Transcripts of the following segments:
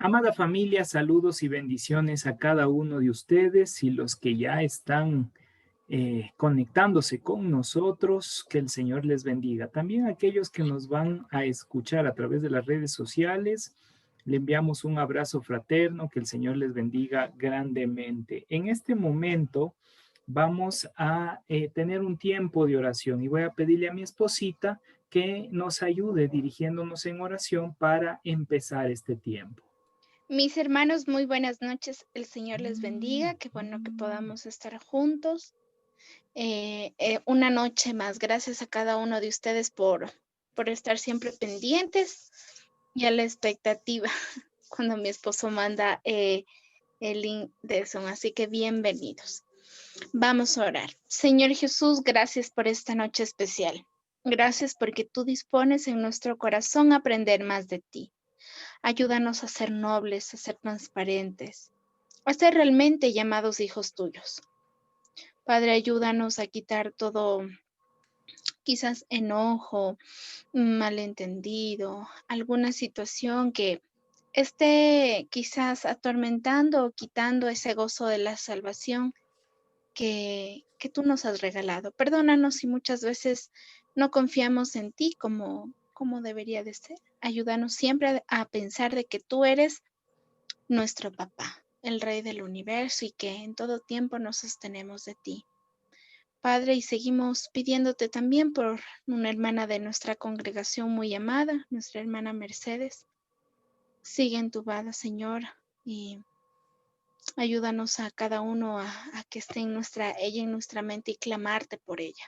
Amada familia, saludos y bendiciones a cada uno de ustedes y los que ya están conectándose con nosotros, que el Señor les bendiga. También a aquellos que nos van a escuchar a través de las redes sociales, le enviamos un abrazo fraterno, que el Señor les bendiga grandemente. En este momento vamos a tener un tiempo de oración y voy a pedirle a mi esposita que nos ayude dirigiéndonos en oración para empezar este tiempo. Mis hermanos, muy buenas noches. El Señor les bendiga. Qué bueno que podamos estar juntos. Una noche más. Gracias a cada uno de ustedes por estar siempre pendientes y a la expectativa cuando mi esposo manda el link de Zoom. Así que bienvenidos. Vamos a orar. Señor Jesús, gracias por esta noche especial. Gracias porque tú dispones en nuestro corazón aprender más de ti. Ayúdanos a ser nobles, a ser transparentes, a ser realmente llamados hijos tuyos. Padre, ayúdanos a quitar todo, quizás enojo, malentendido, alguna situación que esté quizás atormentando o quitando ese gozo de la salvación que tú nos has regalado. Perdónanos si muchas veces no confiamos en ti como debería de ser. Ayúdanos siempre a pensar de que tú eres nuestro papá, el Rey del universo y que en todo tiempo nos sostenemos de ti. Padre, y seguimos pidiéndote también por una hermana de nuestra congregación muy amada, nuestra hermana Mercedes. Sigue entubada, Señor, y ayúdanos a cada uno a que esté ella en nuestra mente y clamarte por ella.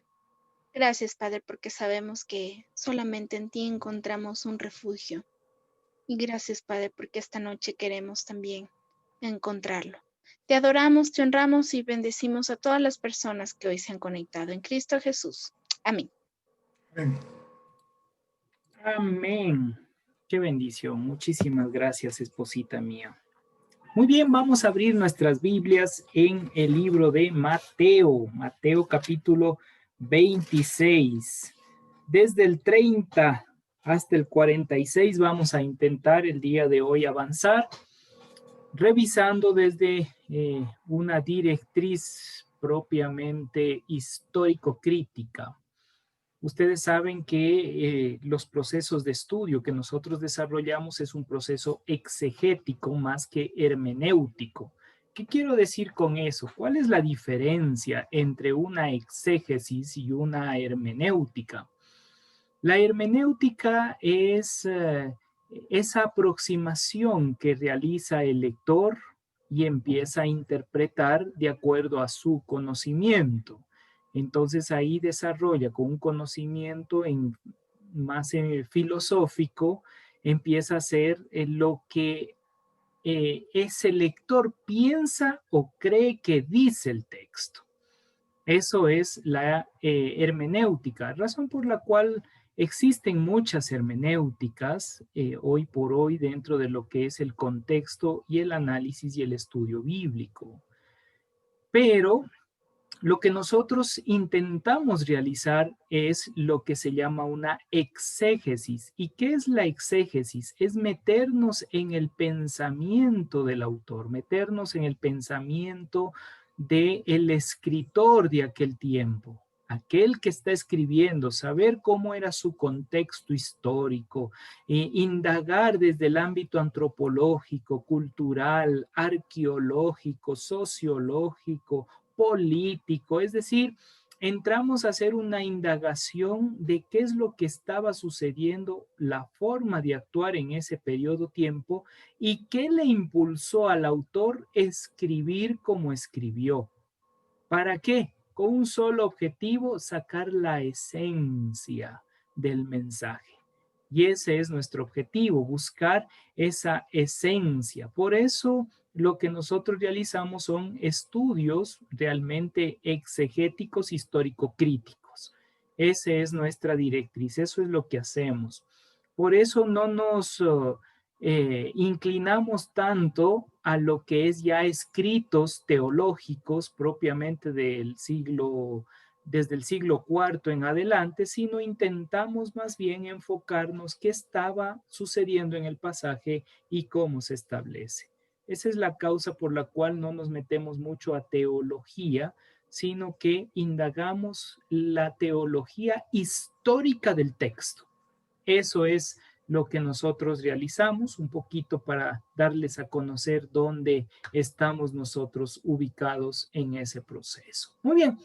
Gracias, Padre, porque sabemos que solamente en ti encontramos un refugio. Y gracias, Padre, porque esta noche queremos también encontrarlo. Te adoramos, te honramos y bendecimos a todas las personas que hoy se han conectado en Cristo Jesús. Amén. Amén. Qué bendición. Muchísimas gracias, esposita mía. Muy bien, vamos a abrir nuestras Biblias en el libro de Mateo, Mateo capítulo 26. Desde el 30 hasta el 46 vamos a intentar el día de hoy avanzar, revisando desde una directriz propiamente histórico-crítica. Ustedes saben que los procesos de estudio que nosotros desarrollamos es un proceso exegético más que hermenéutico. ¿Qué quiero decir con eso? ¿Cuál es la diferencia entre una exégesis y una hermenéutica? La hermenéutica es esa aproximación que realiza el lector y empieza a interpretar de acuerdo a su conocimiento. Entonces ahí desarrolla con un conocimiento más filosófico, empieza a hacer lo que ese lector piensa o cree que dice el texto. Eso es la hermenéutica, razón por la cual existen muchas hermenéuticas hoy por hoy dentro de lo que es el contexto y el análisis y el estudio bíblico. Pero lo que nosotros intentamos realizar es lo que se llama una exégesis. ¿Y qué es la exégesis? Es meternos en el pensamiento del autor, meternos en el pensamiento del escritor de aquel tiempo, aquel que está escribiendo, saber cómo era su contexto histórico, indagar desde el ámbito antropológico, cultural, arqueológico, sociológico, político, es decir, entramos a hacer una indagación de qué es lo que estaba sucediendo, la forma de actuar en ese periodo tiempo y qué le impulsó al autor escribir como escribió. ¿Para qué? Con un solo objetivo, sacar la esencia del mensaje. Y ese es nuestro objetivo, buscar esa esencia. Por eso lo que nosotros realizamos son estudios realmente exegéticos, histórico-críticos. Esa es nuestra directriz, eso es lo que hacemos. Por eso no nos inclinamos tanto a lo que es ya escritos teológicos propiamente del siglo desde el siglo IV en adelante, sino intentamos más bien enfocarnos qué estaba sucediendo en el pasaje y cómo se establece. Esa es la causa por la cual no nos metemos mucho a teología, sino que indagamos la teología histórica del texto. Eso es lo que nosotros realizamos, un poquito para darles a conocer dónde estamos nosotros ubicados en ese proceso. Muy bien,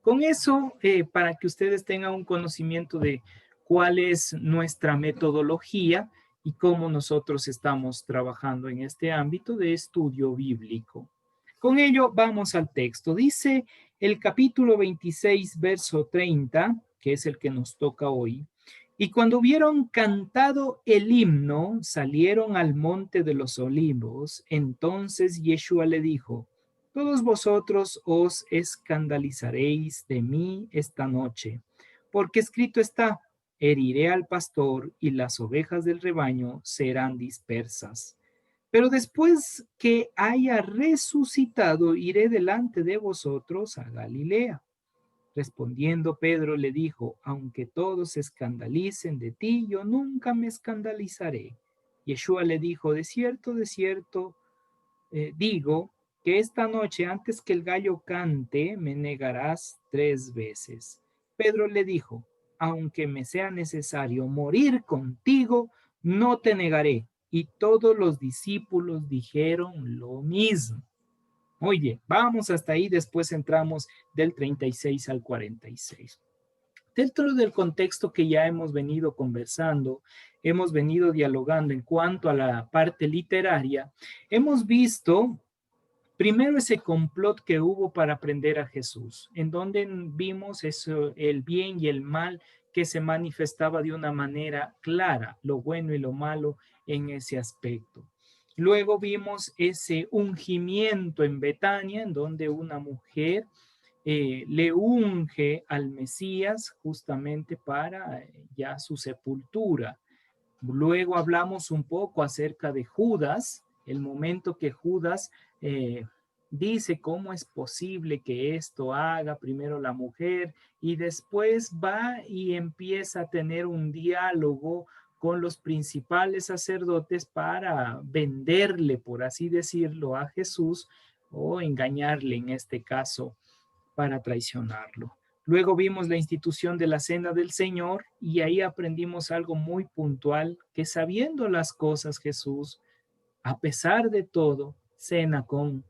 con eso, para que ustedes tengan un conocimiento de cuál es nuestra metodología y cómo nosotros estamos trabajando en este ámbito de estudio bíblico. Con ello vamos al texto. Dice el capítulo 26, verso 30, que es el que nos toca hoy. Y cuando hubieron cantado el himno, salieron al monte de los olivos. Entonces Yeshua le dijo: todos vosotros os escandalizaréis de mí esta noche, porque escrito está: heriré al pastor y las ovejas del rebaño serán dispersas. Pero después que haya resucitado, iré delante de vosotros a Galilea. Respondiendo Pedro le dijo: aunque todos se escandalicen de ti, yo nunca me escandalizaré. Yeshua le dijo: de cierto, digo que esta noche antes que el gallo cante, me negarás 3 veces. Pedro le dijo: aunque me sea necesario morir contigo, no te negaré. Y todos los discípulos dijeron lo mismo. Oye, vamos hasta ahí, después entramos del 36 al 46. Dentro del contexto que ya hemos venido conversando, hemos venido dialogando en cuanto a la parte literaria, hemos visto primero ese complot que hubo para prender a Jesús, en donde vimos eso, el bien y el mal que se manifestaba de una manera clara, lo bueno y lo malo en ese aspecto. Luego vimos ese ungimiento en Betania, en donde una mujer le unge al Mesías justamente para ya su sepultura. Luego hablamos un poco acerca de Judas, el momento que Judas dice cómo es posible que esto haga primero la mujer y después va y empieza a tener un diálogo con los principales sacerdotes para venderle, por así decirlo, a Jesús o engañarle en este caso para traicionarlo. Luego vimos la institución de la Cena del Señor y ahí aprendimos algo muy puntual, que sabiendo las cosas Jesús, a pesar de todo, cena con,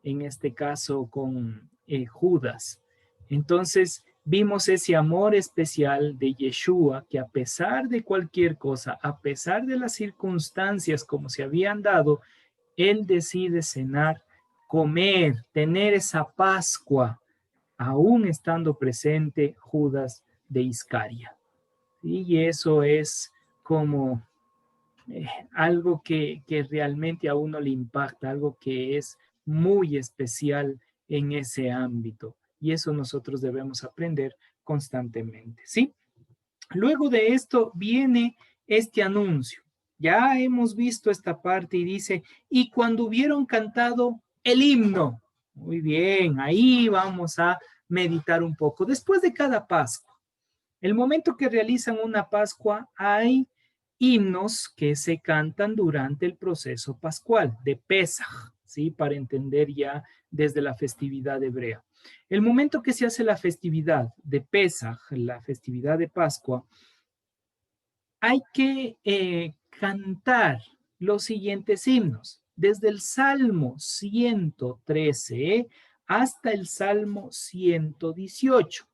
en este caso, con Judas. Entonces vimos ese amor especial de Yeshua, que a pesar de cualquier cosa, a pesar de las circunstancias como se habían dado, él decide cenar, comer, tener esa Pascua aún estando presente Judas de Iscaria. ¿Sí? Y eso es como algo que realmente a uno le impacta, algo que es muy especial en ese ámbito. Y eso nosotros debemos aprender constantemente. ¿Sí? Luego de esto viene este anuncio. Ya hemos visto esta parte y dice: y cuando hubieron cantado el himno. Muy bien, ahí vamos a meditar un poco. Después de cada Pascua, el momento que realizan una Pascua, hay himnos que se cantan durante el proceso pascual de Pesaj, ¿sí? Para entender ya desde la festividad hebrea. El momento que se hace la festividad de Pesaj, la festividad de Pascua, hay que cantar los siguientes himnos, desde el Salmo 113 hasta el Salmo 118.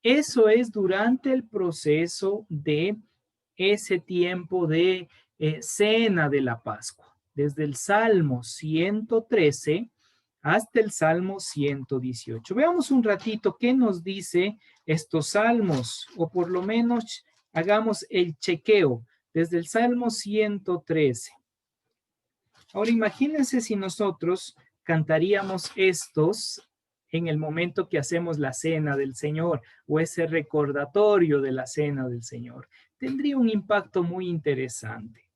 Eso es durante el proceso de ese tiempo de cena de la Pascua, desde el Salmo 113 hasta el Salmo 118. Veamos un ratito qué nos dice estos salmos, o por lo menos hagamos el chequeo desde el Salmo 113. Ahora imagínense si nosotros cantaríamos estos en el momento que hacemos la cena del Señor o ese recordatorio de la cena del Señor. Tendría un impacto muy interesante.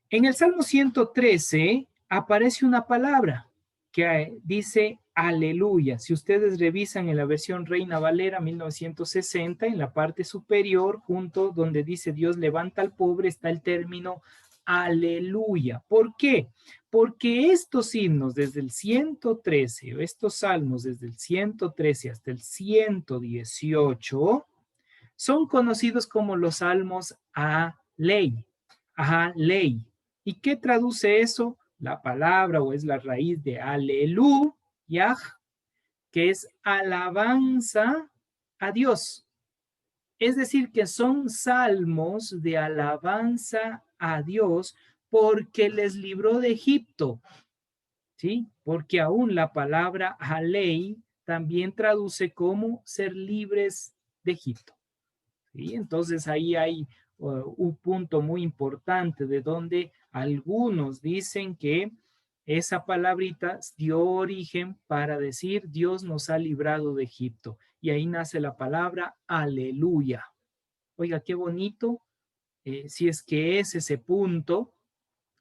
En el Salmo 113 aparece una palabra que dice aleluya. Si ustedes revisan en la versión Reina Valera 1960, en la parte superior, junto donde dice Dios levanta al pobre, está el término aleluya. ¿Por qué? Porque estos himnos desde el 113, o estos salmos desde el 113 hasta el 118, son conocidos como los salmos a ley. A ley. ¿Y qué traduce eso? La palabra o es la raíz de aleluya, que es alabanza a Dios. Es decir, que son salmos de alabanza a Dios porque les libró de Egipto, ¿sí? Porque aún la palabra alei también traduce como ser libres de Egipto, ¿sí? Entonces ahí hay un punto muy importante de donde algunos dicen que esa palabrita dio origen para decir Dios nos ha librado de Egipto. Y ahí nace la palabra aleluya. Oiga, qué bonito, si es que es ese punto,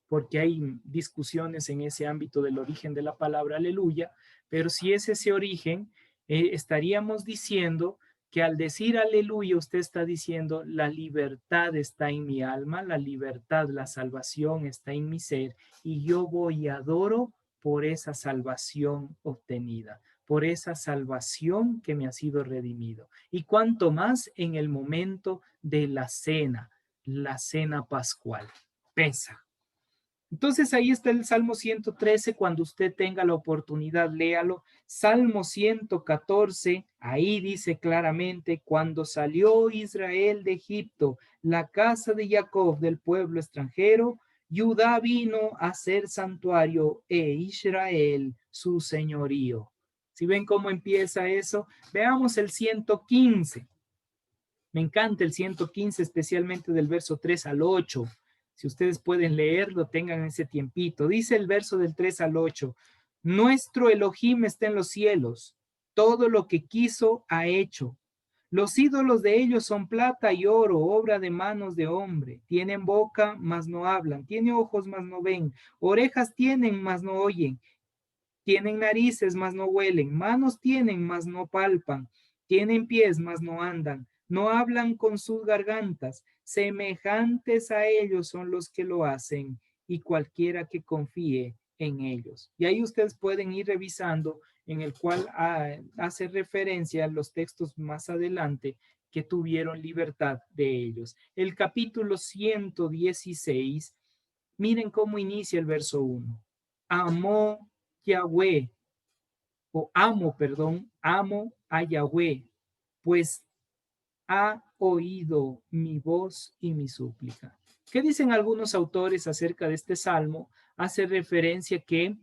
porque hay discusiones en ese ámbito del origen de la palabra aleluya, pero si es ese origen, estaríamos diciendo que al decir aleluya, usted está diciendo la libertad está en mi alma, la libertad, la salvación está en mi ser, y yo voy y adoro por esa salvación obtenida, por esa salvación que me ha sido redimido. Y cuanto más en el momento de la cena pascual. Pesa. Entonces ahí está el Salmo 113, cuando usted tenga la oportunidad, léalo. Salmo 114, ahí dice claramente, cuando salió Israel de Egipto, la casa de Jacob del pueblo extranjero, Judá vino a ser santuario e Israel su señorío. ¿Si ven cómo empieza eso? Veamos el 115. Me encanta el 115, especialmente del verso 3 al 8. Si ustedes pueden leerlo, tengan ese tiempito. Dice el verso del 3 al 8. Nuestro Elohim está en los cielos. Todo lo que quiso ha hecho. Los ídolos de ellos son plata y oro, obra de manos de hombre. Tienen boca, mas no hablan. Tienen ojos, mas no ven. Orejas tienen, mas no oyen. Tienen narices, mas no huelen. Manos tienen, mas no palpan. Tienen pies, mas no andan. No hablan con sus gargantas. Semejantes a ellos son los que lo hacen, y cualquiera que confíe en ellos. Y ahí ustedes pueden ir revisando, en el cual hace referencia a los textos más adelante que tuvieron libertad de ellos. El capítulo 116, miren cómo inicia el verso 1. Amó Yahweh, amo a Yahweh, pues ha oído mi voz y mi súplica. ¿Qué dicen algunos autores acerca de este salmo? Hace referencia que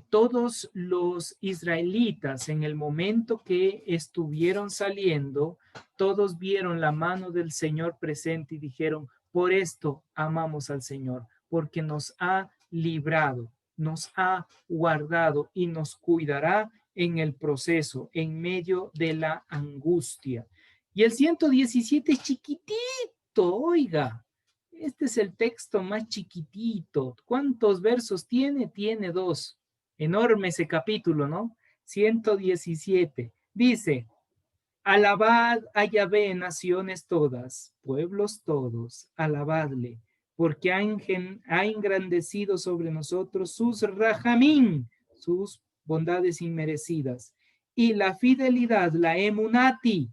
todos los israelitas en el momento que estuvieron saliendo, todos vieron la mano del Señor presente y dijeron, por esto amamos al Señor, porque nos ha librado, nos ha guardado y nos cuidará en el proceso, en medio de la angustia. Y el 117 es chiquitito, oiga. Este es el texto más chiquitito. ¿Cuántos versos tiene? Tiene 2. Enorme ese capítulo, ¿no? 117. Dice, alabad a Yahvé, naciones todas, pueblos todos, alabadle, porque ha engrandecido sobre nosotros sus rajamín, sus bondades inmerecidas, y la fidelidad, la emunati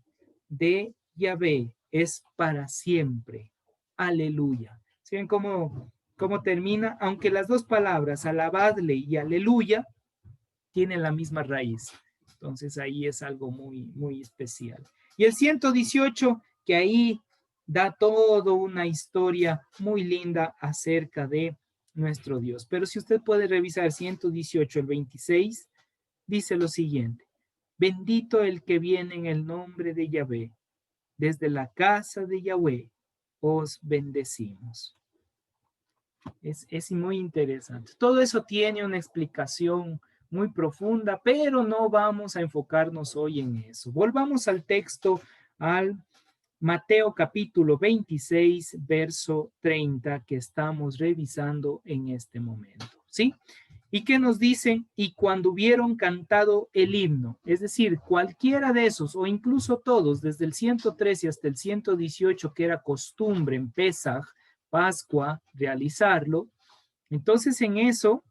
de Yahvé es para siempre. Aleluya. ¿Sí ven cómo termina? Aunque las dos palabras, alabadle y aleluya, tienen la misma raíz. Entonces ahí es algo muy, muy especial. Y el 118, que ahí da toda una historia muy linda acerca de nuestro Dios. Pero si usted puede revisar 118, el 26, dice lo siguiente. Bendito el que viene en el nombre de Yahvé. Desde la casa de Yahvé os bendecimos. Es muy interesante. Todo eso tiene una explicación muy profunda, pero no vamos a enfocarnos hoy en eso. Volvamos al texto, al Mateo capítulo 26, verso 30, que estamos revisando en este momento. ¿Sí? ¿Y qué nos dicen? Y cuando hubieron cantado el himno, es decir, cualquiera de esos, o incluso todos, desde el 113 hasta el 118, que era costumbre en Pesaj, Pascua, realizarlo, entonces en eso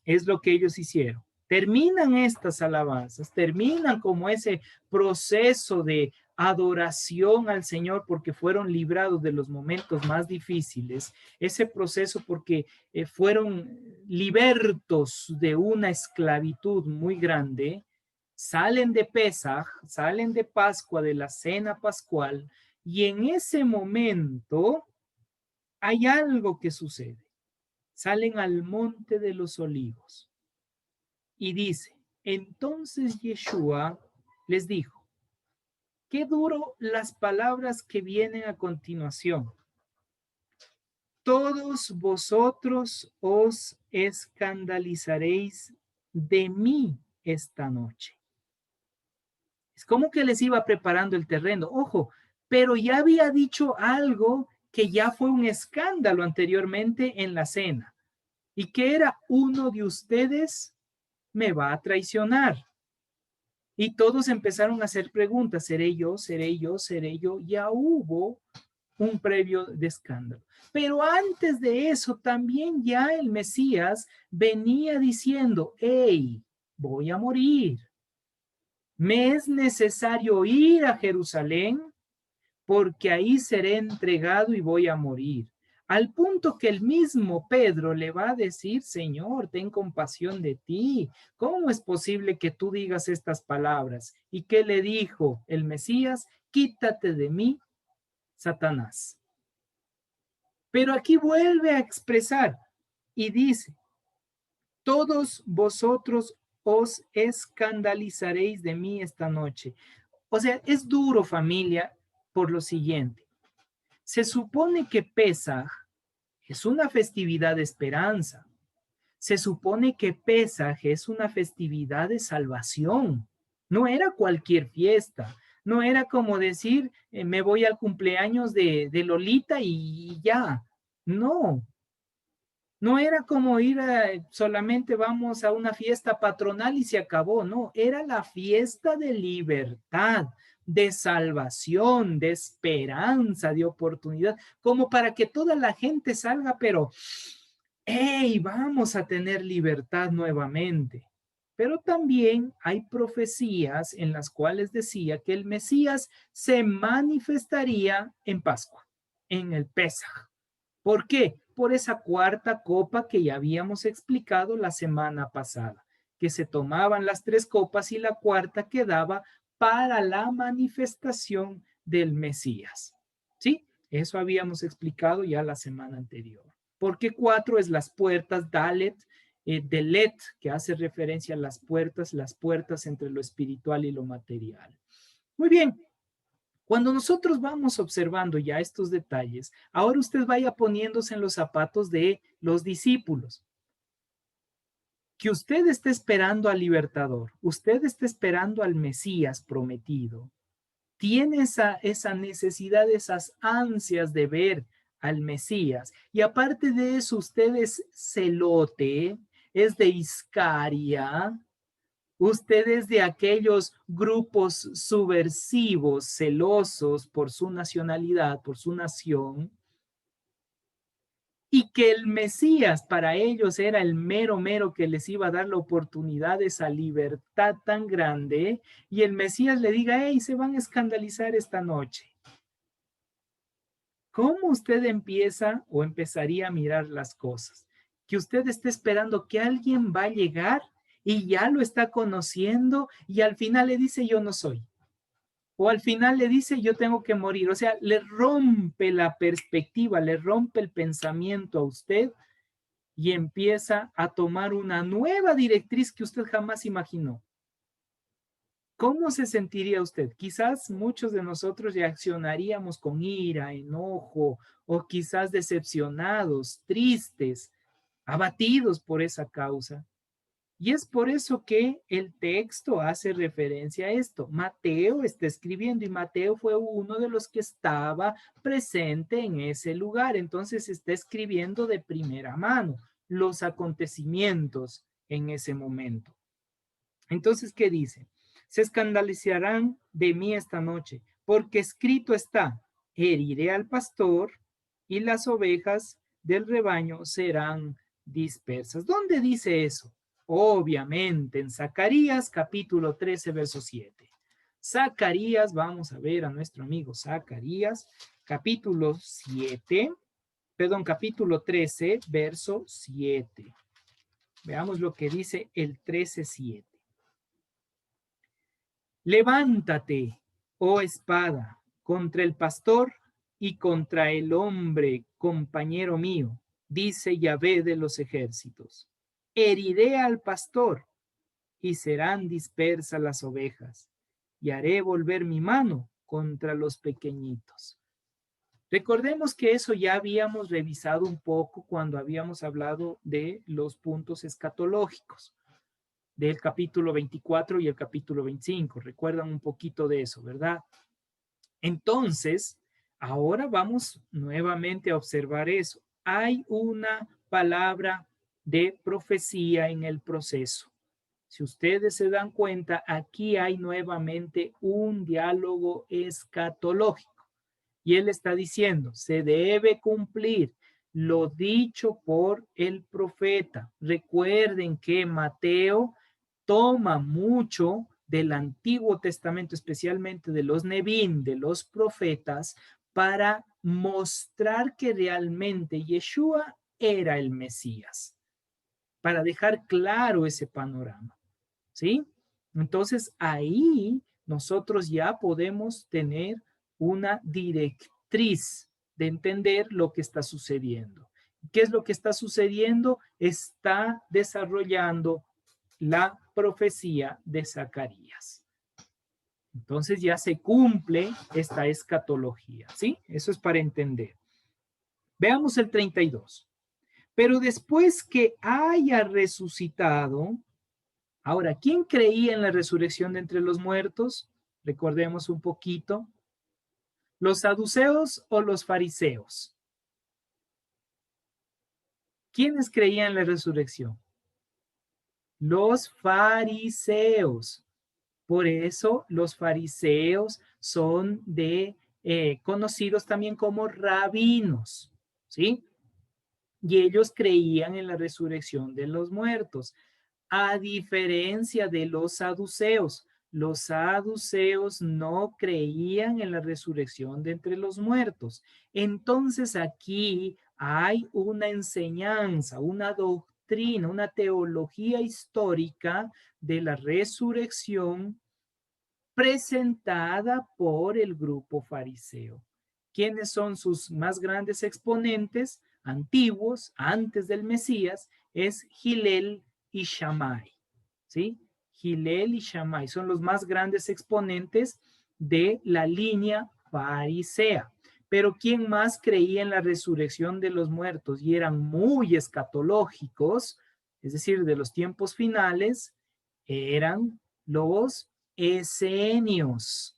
es lo que ellos hicieron. Terminan estas alabanzas, terminan como ese proceso de adoración al Señor porque fueron librados de los momentos más difíciles, ese proceso porque fueron libertos de una esclavitud muy grande, salen de Pesaj, salen de Pascua, de la cena pascual, y en ese momento hay algo que sucede. Salen al monte de los olivos. Y dice, entonces Yeshua les dijo, qué duro las palabras que vienen a continuación. Todos vosotros os escandalizaréis de mí esta noche. Es como que les iba preparando el terreno. Ojo, pero ya había dicho algo que ya fue un escándalo anteriormente en la cena. Y que era uno de ustedes me va a traicionar. Y todos empezaron a hacer preguntas, ¿seré yo? ¿Seré yo? ¿Seré yo? Ya hubo un previo de escándalo. Pero antes de eso, también ya el Mesías venía diciendo, hey, voy a morir. Me es necesario ir a Jerusalén porque ahí seré entregado y voy a morir. Al punto que el mismo Pedro le va a decir, Señor, ten compasión de ti. ¿Cómo es posible que tú digas estas palabras? ¿Y qué le dijo el Mesías? Quítate de mí, Satanás. Pero aquí vuelve a expresar y dice, todos vosotros os escandalizaréis de mí esta noche. O sea, es duro, familia, por lo siguiente. Se supone que Pesaj es una festividad de esperanza. Se supone que Pesaj es una festividad de salvación. No era cualquier fiesta. No era como decir, me voy al cumpleaños de Lolita y ya. No, no era como ir solamente vamos a una fiesta patronal y se acabó. No, era la fiesta de libertad, de salvación, de esperanza, de oportunidad, como para que toda la gente salga, pero, hey, vamos a tener libertad nuevamente. Pero también hay profecías en las cuales decía que el Mesías se manifestaría en Pascua, en el Pesaj. ¿Por qué? Por esa cuarta copa que ya habíamos explicado la semana pasada, que se tomaban las tres copas y la cuarta quedaba para la manifestación del Mesías. ¿Sí? Eso habíamos explicado ya la semana anterior. Porque cuatro es las puertas, Dalet, Delet, que hace referencia a las puertas entre lo espiritual y lo material. Muy bien, cuando nosotros vamos observando ya estos detalles, ahora usted vaya poniéndose en los zapatos de los discípulos. Que usted esté esperando al libertador, usted esté esperando al Mesías prometido, tiene esa necesidad, esas ansias de ver al Mesías. Y aparte de eso, usted es celote, es de Iscaria, ustedes de aquellos grupos subversivos, celosos por su nacionalidad, por su nación, y que el Mesías para ellos era el mero que les iba a dar la oportunidad de esa libertad tan grande, y el Mesías le diga, hey, se van a escandalizar esta noche. ¿Cómo usted empieza o empezaría a mirar las cosas? Que usted esté esperando que alguien va a llegar y ya lo está conociendo y al final le dice yo no soy. O al final le dice yo tengo que morir. O sea, le rompe la perspectiva, le rompe el pensamiento a usted y empieza a tomar una nueva directriz que usted jamás imaginó. ¿Cómo se sentiría usted? Quizás muchos de nosotros reaccionaríamos con ira, enojo o quizás decepcionados, tristes, abatidos por esa causa. Y es por eso que el texto hace referencia a esto. Mateo está escribiendo y Mateo fue uno de los que estaba presente en ese lugar. Entonces está escribiendo de primera mano. los acontecimientos en ese momento. Entonces, ¿qué dice? Se escandalizarán de mí esta noche, porque escrito está, heriré al pastor y las ovejas del rebaño serán dispersas. ¿Dónde dice eso? Obviamente en Zacarías capítulo 13, verso 7. Zacarías, vamos a ver a nuestro amigo Zacarías, capítulo 7, perdón, capítulo 13, verso 7. Veamos lo que dice el 13:7. Levántate, oh espada, contra el pastor y contra el hombre, compañero mío, dice Yahvé de los ejércitos. Heriré al pastor y serán dispersas las ovejas, y haré volver mi mano contra los pequeñitos. Recordemos que eso ya habíamos revisado un poco cuando habíamos hablado de los puntos escatológicos del capítulo 24 y el capítulo 25. Recuerdan un poquito de eso, ¿verdad? Entonces, ahora vamos nuevamente a observar eso. Hay una palabra de profecía en el proceso. Si ustedes se dan cuenta, aquí hay nuevamente un diálogo escatológico. Y él está diciendo, se debe cumplir lo dicho por el profeta. Recuerden que Mateo toma mucho del Antiguo Testamento, especialmente de los Nevín, de los profetas, para mostrar que realmente Yeshua era el Mesías, para dejar claro ese panorama, ¿sí? Entonces ahí nosotros ya podemos tener una directriz de entender lo que está sucediendo. ¿Qué es lo que está sucediendo? Está desarrollando la profecía de Zacarías. Entonces ya se cumple esta escatología, ¿sí? Eso es para entender. Veamos el 32. Pero después que haya resucitado, ahora, ¿quién creía en la resurrección de entre los muertos? Recordemos un poquito. ¿Los saduceos o los fariseos? ¿Quiénes creían en la resurrección? Los fariseos. Por eso los fariseos son conocidos también como rabinos, ¿sí? Y ellos creían en la resurrección de los muertos, a diferencia de los saduceos. Los saduceos no creían en la resurrección de entre los muertos. Entonces aquí hay una enseñanza, una doctrina, una teología histórica de la resurrección presentada por el grupo fariseo. ¿Quiénes son sus más grandes exponentes antiguos, antes del Mesías? Es Gilel y Shammai, ¿sí? Gilel y Shammai son los más grandes exponentes de la línea farisea. Pero ¿quién más creía en la resurrección de los muertos y eran muy escatológicos, es decir, de los tiempos finales? Eran los esenios.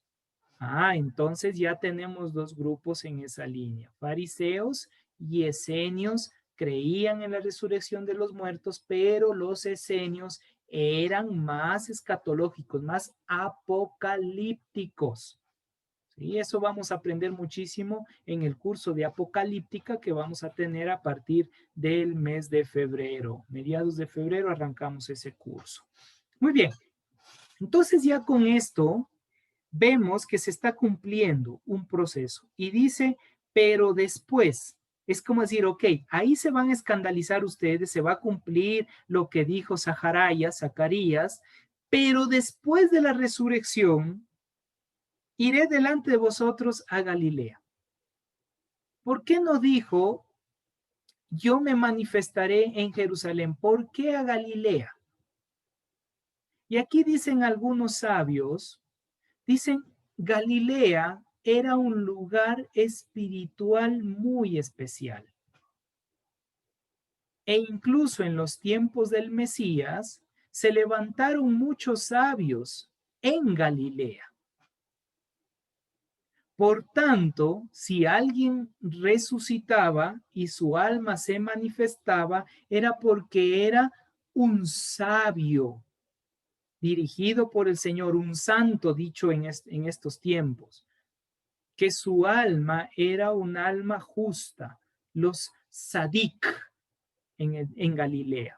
Entonces ya tenemos dos grupos en esa línea. Fariseos y esenios creían en la resurrección de los muertos, pero los esenios eran más escatológicos, más apocalípticos. Y eso vamos a aprender muchísimo en el curso de apocalíptica que vamos a tener a partir del mes de febrero. Mediados de febrero arrancamos ese curso. Muy bien. Entonces ya con esto vemos que se está cumpliendo un proceso y dice, pero después, es como decir, ok, ahí se van a escandalizar ustedes, se va a cumplir lo que dijo Zacarías, pero después de la resurrección, iré delante de vosotros a Galilea. ¿Por qué no dijo, yo me manifestaré en Jerusalén? ¿Por qué a Galilea? Y aquí dicen algunos sabios, dicen, Galilea era un lugar espiritual muy especial. E incluso en los tiempos del Mesías se levantaron muchos sabios en Galilea. Por tanto, si alguien resucitaba y su alma se manifestaba, era porque era un sabio dirigido por el Señor, un santo dicho en estos tiempos, que su alma era un alma justa, los sadik en Galilea.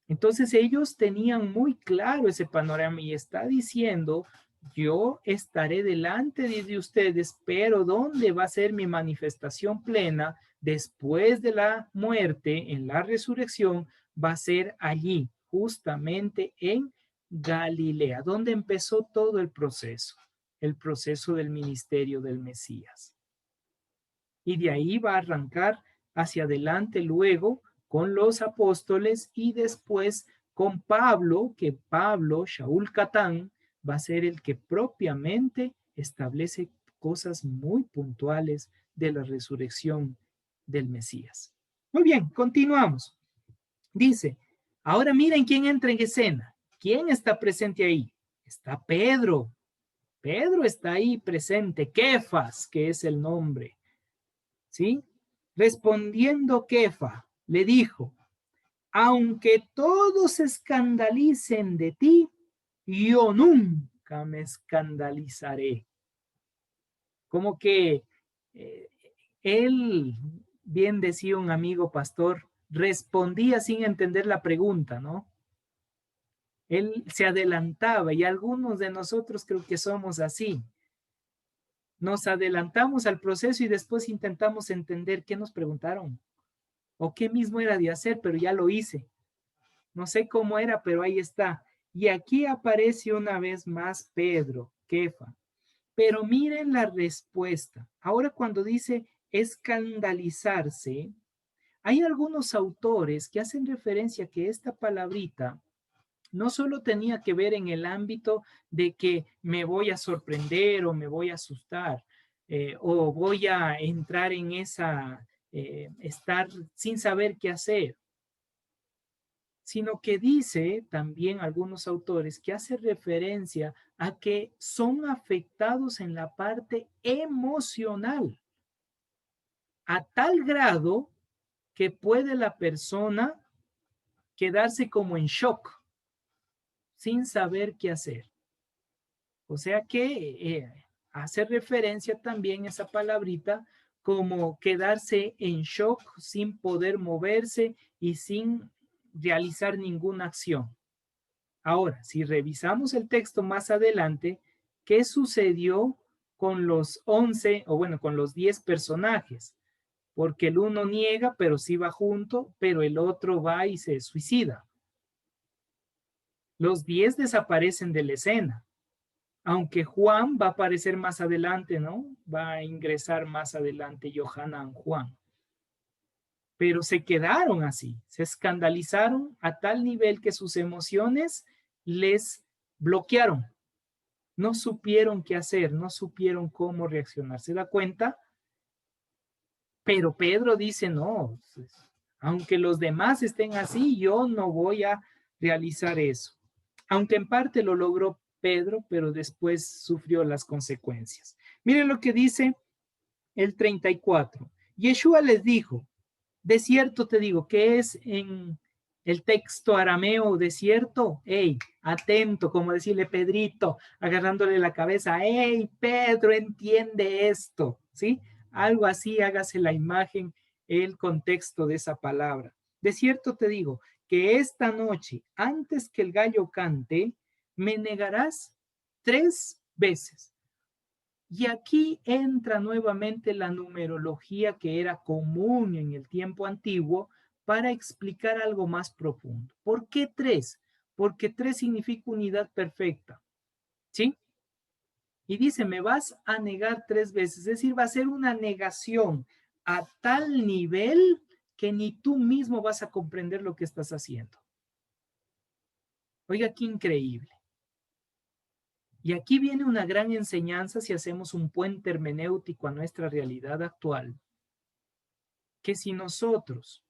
Entonces ellos tenían muy claro ese panorama y está diciendo, yo estaré delante de ustedes, pero ¿dónde va a ser mi manifestación plena después de la muerte, en la resurrección? Va a ser allí, justamente en Galilea, donde empezó todo el proceso del ministerio del Mesías. Y de ahí va a arrancar hacia adelante luego con los apóstoles y después con Pablo, que Pablo, Shaul Catán, va a ser el que propiamente establece cosas muy puntuales de la resurrección del Mesías. Muy bien, continuamos. Dice, ahora miren quién entra en escena. ¿Quién está presente ahí? Está Pedro. Pedro está ahí presente. Kefas, que es el nombre. ¿Sí? Respondiendo Kefa, le dijo, aunque todos se escandalicen de ti, yo nunca me escandalizaré. Como que eh, él, bien decía un amigo pastor, respondía sin entender la pregunta, ¿no? Él se adelantaba y algunos de nosotros creo que somos así. Nos adelantamos al proceso y después intentamos entender qué nos preguntaron o qué mismo era de hacer, pero ya lo hice. No sé cómo era, pero ahí está. Y aquí aparece una vez más Pedro, Kefa. Pero miren la respuesta. Ahora cuando dice escandalizarse, hay algunos autores que hacen referencia a que esta palabrita no solo tenía que ver en el ámbito de que me voy a sorprender o me voy a asustar o voy a entrar en esa, estar sin saber qué hacer, sino que dice también algunos autores que hace referencia a que son afectados en la parte emocional, a tal grado que puede la persona quedarse como en shock, sin saber qué hacer. O sea que hace referencia también esa palabrita como quedarse en shock sin poder moverse y sin realizar ninguna acción. Ahora, si revisamos el texto más adelante, ¿qué sucedió con los 11 o bueno, con los 10 personajes? Porque el uno niega, pero sí va junto, pero el otro va y se suicida. Los 10 desaparecen de la escena, aunque Juan va a aparecer más adelante, ¿no? Va a ingresar más adelante Johanan Juan. Pero se quedaron así, se escandalizaron a tal nivel que sus emociones les bloquearon. No supieron qué hacer, no supieron cómo reaccionar. ¿Se da cuenta? Pero Pedro dice, no, aunque los demás estén así, yo no voy a realizar eso. Aunque en parte lo logró Pedro, pero después sufrió las consecuencias. Miren lo que dice el 34. Yeshua les dijo, de cierto te digo, que es en el texto arameo de cierto, hey, atento, como decirle Pedrito, agarrándole la cabeza, hey, Pedro, entiende esto, ¿sí? Algo así, hágase la imagen, el contexto de esa palabra. De cierto te digo, que esta noche, antes que el gallo cante, me negarás 3 veces. Y aquí entra nuevamente la numerología que era común en el tiempo antiguo para explicar algo más profundo. ¿Por qué 3? Porque 3 significa unidad perfecta, ¿sí? Y dice, me vas a negar 3 veces, es decir, va a ser una negación a tal nivel que ni tú mismo vas a comprender lo que estás haciendo. Oiga, qué increíble. Y aquí viene una gran enseñanza si hacemos un puente hermenéutico a nuestra realidad actual, que si nosotros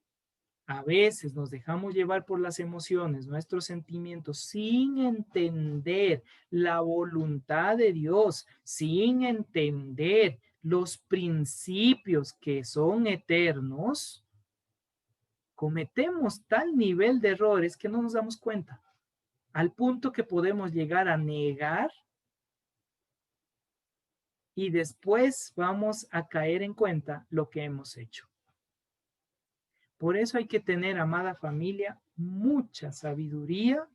A veces nos dejamos llevar por las emociones, nuestros sentimientos, sin entender la voluntad de Dios, sin entender los principios que son eternos, cometemos tal nivel de errores que no nos damos cuenta, al punto que podemos llegar a negar y después vamos a caer en cuenta lo que hemos hecho. Por eso hay que tener, amada familia, mucha sabiduría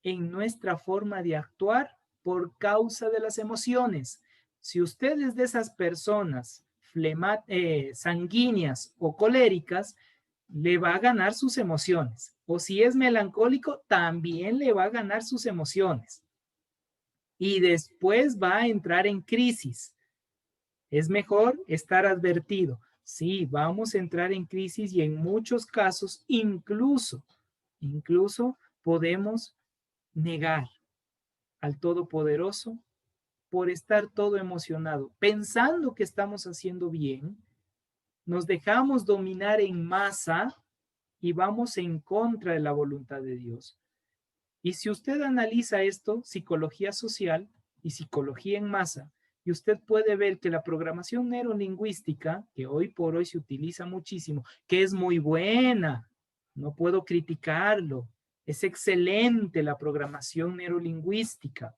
en nuestra forma de actuar por causa de las emociones. Si usted es de esas personas sanguíneas o coléricas, le va a ganar sus emociones. O si es melancólico, también le va a ganar sus emociones. Y después va a entrar en crisis. Es mejor estar advertido. Sí, vamos a entrar en crisis y en muchos casos incluso podemos negar al Todopoderoso por estar todo emocionado, pensando que estamos haciendo bien, nos dejamos dominar en masa y vamos en contra de la voluntad de Dios. Y si usted analiza esto, psicología social y psicología en masa, y usted puede ver que la programación neurolingüística, que hoy por hoy se utiliza muchísimo, que es muy buena, no puedo criticarlo, es excelente la programación neurolingüística,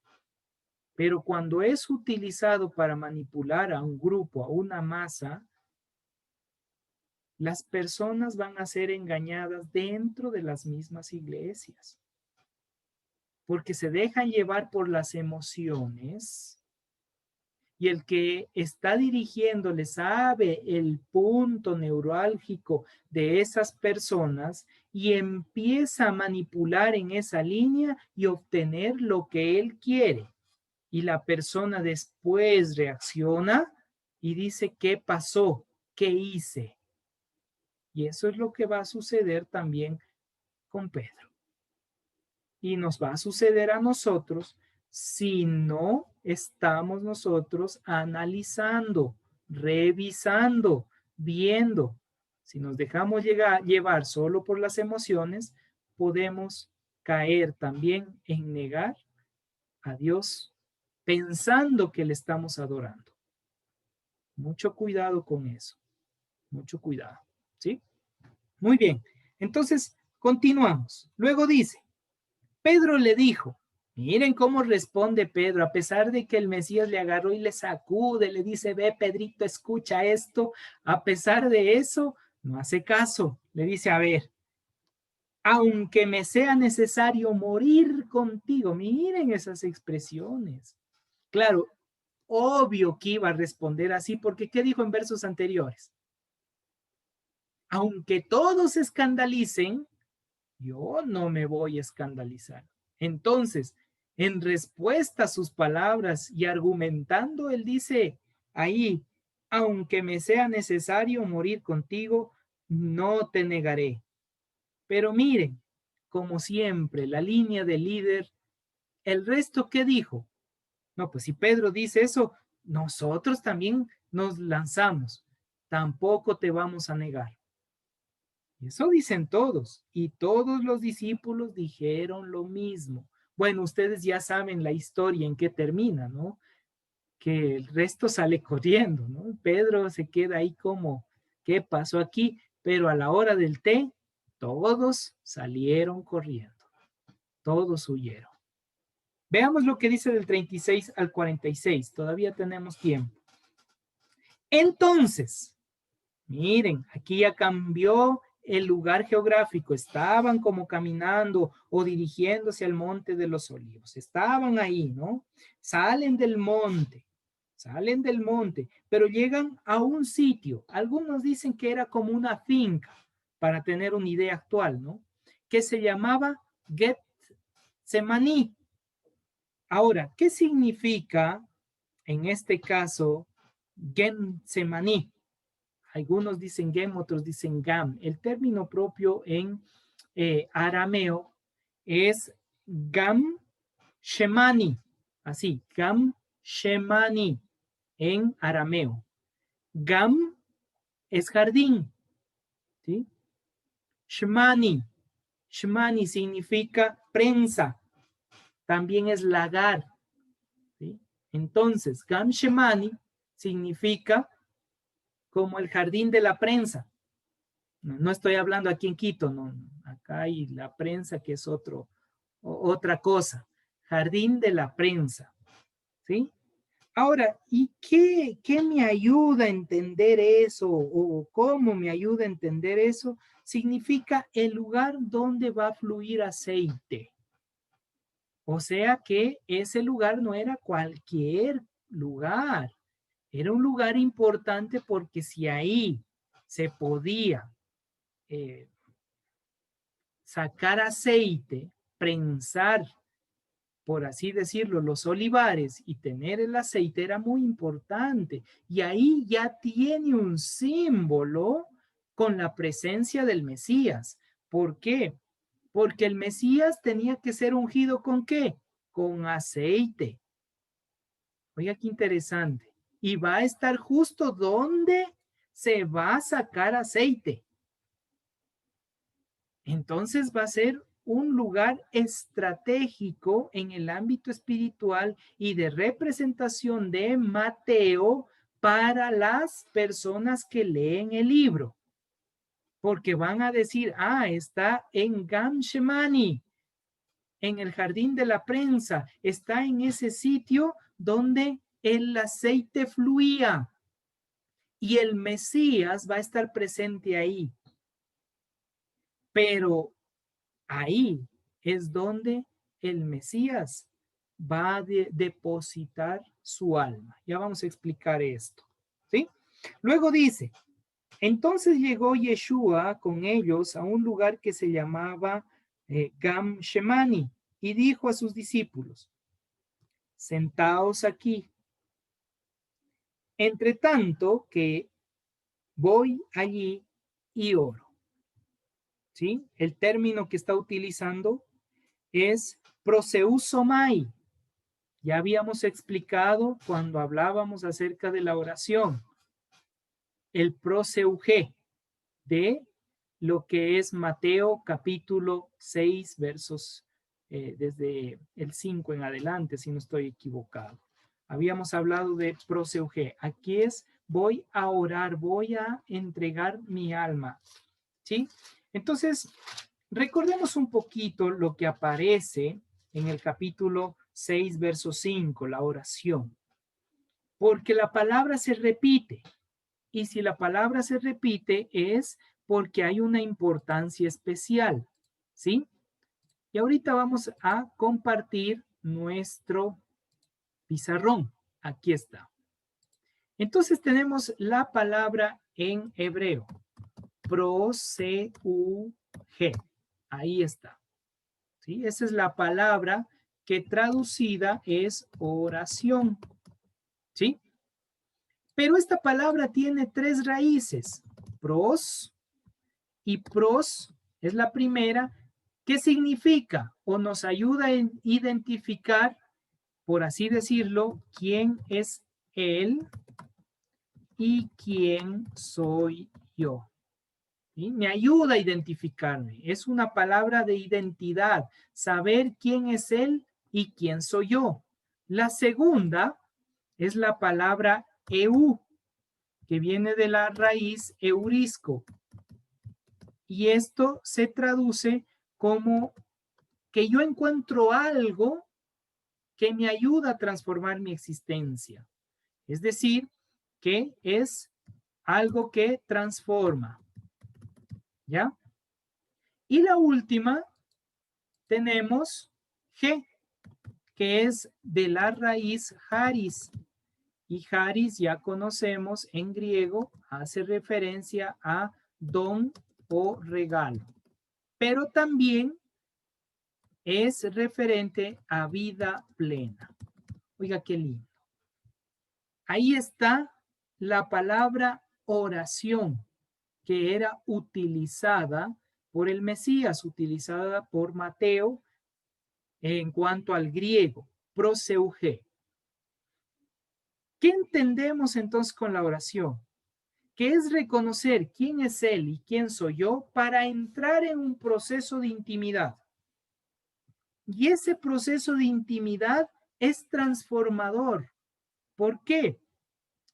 pero cuando es utilizado para manipular a un grupo, a una masa, las personas van a ser engañadas dentro de las mismas iglesias, porque se dejan llevar por las emociones y el que está dirigiéndole sabe el punto neurálgico de esas personas y empieza a manipular en esa línea y obtener lo que él quiere. Y la persona después reacciona y dice, ¿qué pasó? ¿Qué hice? Y eso es lo que va a suceder también con Pedro. Y nos va a suceder a nosotros si no estamos nosotros analizando, revisando, viendo. Si nos dejamos llevar solo por las emociones, podemos caer también en negar a Dios pensando que le estamos adorando. Mucho cuidado con eso. Mucho cuidado. ¿Sí? Muy bien. Entonces, continuamos. Luego dice, Pedro le dijo, miren cómo responde Pedro, a pesar de que el Mesías le agarró y le sacude, le dice, ve Pedrito, escucha esto, a pesar de eso, no hace caso, le dice, a ver, aunque me sea necesario morir contigo, miren esas expresiones. Claro, obvio que iba a responder así, porque ¿qué dijo en versos anteriores? Aunque todos se escandalicen, yo no me voy a escandalizar. Entonces, en respuesta a sus palabras y argumentando, él dice ahí, aunque me sea necesario morir contigo, no te negaré. Pero miren, como siempre, la línea del líder, el resto, ¿qué dijo? No, pues si Pedro dice eso, nosotros también nos lanzamos. Tampoco te vamos a negar. Eso dicen todos, y todos los discípulos dijeron lo mismo. Bueno, ustedes ya saben la historia en qué termina, ¿no? Que el resto sale corriendo, ¿no? Pedro se queda ahí como, ¿qué pasó aquí? Pero a la hora del té, todos salieron corriendo, todos huyeron. Veamos lo que dice del 36 al 46, todavía tenemos tiempo. Entonces, miren, aquí ya cambió el lugar geográfico, estaban como caminando o dirigiéndose al monte de los olivos, estaban ahí, ¿no? Salen del monte, pero llegan a un sitio, algunos dicen que era como una finca, para tener una idea actual, ¿no? Que se llamaba Getsemaní. Ahora, ¿qué significa en este caso Getsemaní? Algunos dicen Gem, otros dicen Gam. El término propio en arameo es Gam Shemani. Así, Gam Shemani en arameo. Gam es jardín, ¿sí? Shmani. Shmani significa prensa. También es lagar. ¿Sí? Entonces, Gam Shemani significa como el jardín de la prensa. No estoy hablando aquí en Quito, no. Acá hay la prensa que es otra cosa. Jardín de la prensa. ¿Sí? Ahora, ¿y qué me ayuda a entender eso? ¿O cómo me ayuda a entender eso? Significa el lugar donde va a fluir aceite. O sea que ese lugar no era cualquier lugar. Era un lugar importante porque si ahí se podía eh, sacar aceite, prensar, por así decirlo, los olivares y tener el aceite era muy importante. Y ahí ya tiene un símbolo con la presencia del Mesías. ¿Por qué? Porque el Mesías tenía que ser ungido ¿con qué? Con aceite. Oiga, qué interesante. Y va a estar justo donde se va a sacar aceite. Entonces va a ser un lugar estratégico en el ámbito espiritual y de representación de Mateo para las personas que leen el libro. Porque van a decir, está en Gam Shemani, en el jardín de la prensa, está en ese sitio donde el aceite fluía y el Mesías va a estar presente ahí. Pero ahí es donde el Mesías va a depositar su alma. Ya vamos a explicar esto, ¿sí? Luego dice, entonces llegó Yeshua con ellos a un lugar que se llamaba Gam Shemani y dijo a sus discípulos, sentaos aquí. Entre tanto que voy allí y oro. ¿Sí? El término que está utilizando es proseusomai. Ya habíamos explicado cuando hablábamos acerca de la oración, el proseuge de lo que es Mateo capítulo 6, versos desde el 5 en adelante, si no estoy equivocado. Habíamos hablado de proseuge. Aquí es voy a orar, voy a entregar mi alma. ¿Sí? Entonces, recordemos un poquito lo que aparece en el capítulo 6, verso 5, la oración. Porque la palabra se repite. Y si la palabra se repite es porque hay una importancia especial. ¿Sí? Y ahorita vamos a compartir nuestro pizarrón. Aquí está. Entonces tenemos la palabra en hebreo. Proseuge. Ahí está. ¿Sí? Esa es la palabra que traducida es oración. ¿Sí? Pero esta palabra tiene tres raíces. Pros y pros es la primera. ¿Qué significa? O nos ayuda a identificar, por así decirlo, quién es él y quién soy yo. ¿Sí? Me ayuda a identificarme. Es una palabra de identidad, saber quién es él y quién soy yo. La segunda es la palabra eu, que viene de la raíz eurisco. Y esto se traduce como que yo encuentro algo que me ayuda a transformar mi existencia. Es decir, que es algo que transforma. ¿Ya? Y la última tenemos G, que es de la raíz haris. Y haris ya conocemos en griego, hace referencia a don o regalo. Pero también es referente a vida plena. Oiga, qué lindo. Ahí está la palabra oración, que era utilizada por el Mesías, utilizada por Mateo en cuanto al griego, proseuge. ¿Qué entendemos entonces con la oración? que es reconocer quién es Él y quién soy yo para entrar en un proceso de intimidad. Y ese proceso de intimidad es transformador. ¿Por qué?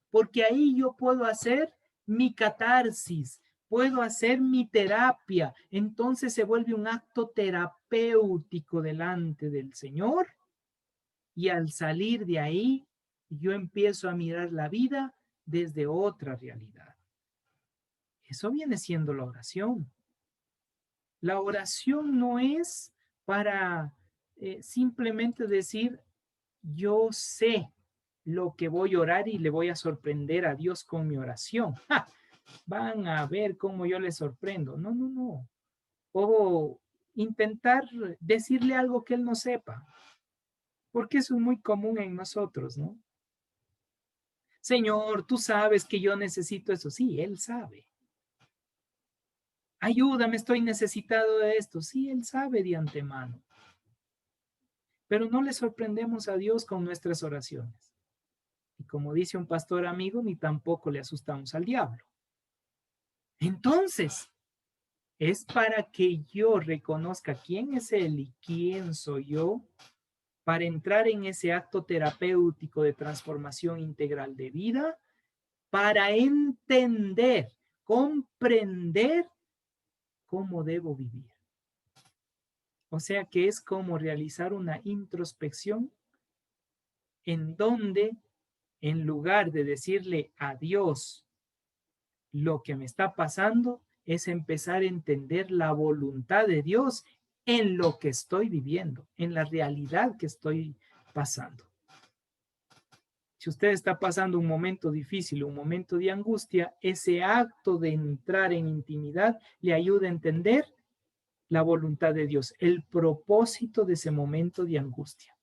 Porque ahí yo puedo hacer mi catarsis, puedo hacer mi terapia. Entonces se vuelve un acto terapéutico delante del Señor y al salir de ahí, yo empiezo a mirar la vida desde otra realidad. Eso viene siendo la oración. La oración no es para simplemente decir, yo sé lo que voy a orar y le voy a sorprender a Dios con mi oración. ¡Ja! Van a ver cómo yo les sorprendo. No, no, no. O intentar decirle algo que él no sepa, porque eso es muy común en nosotros, ¿no? Señor, tú sabes que yo necesito eso. Sí, él sabe. Ayúdame, estoy necesitado de esto. Sí, él sabe de antemano. Pero no le sorprendemos a Dios con nuestras oraciones. Y como dice un pastor amigo, ni tampoco le asustamos al diablo. Entonces, es para que yo reconozca quién es Él y quién soy yo, para entrar en ese acto terapéutico de transformación integral de vida, para entender, comprender cómo debo vivir. O sea que es como realizar una introspección en donde, en lugar de decirle a Dios lo que me está pasando, es empezar a entender la voluntad de Dios en lo que estoy viviendo, en la realidad que estoy pasando. Si usted está pasando un momento difícil, un momento de angustia, ese acto de entrar en intimidad le ayuda a entender la voluntad de Dios, el propósito de ese momento de angustia.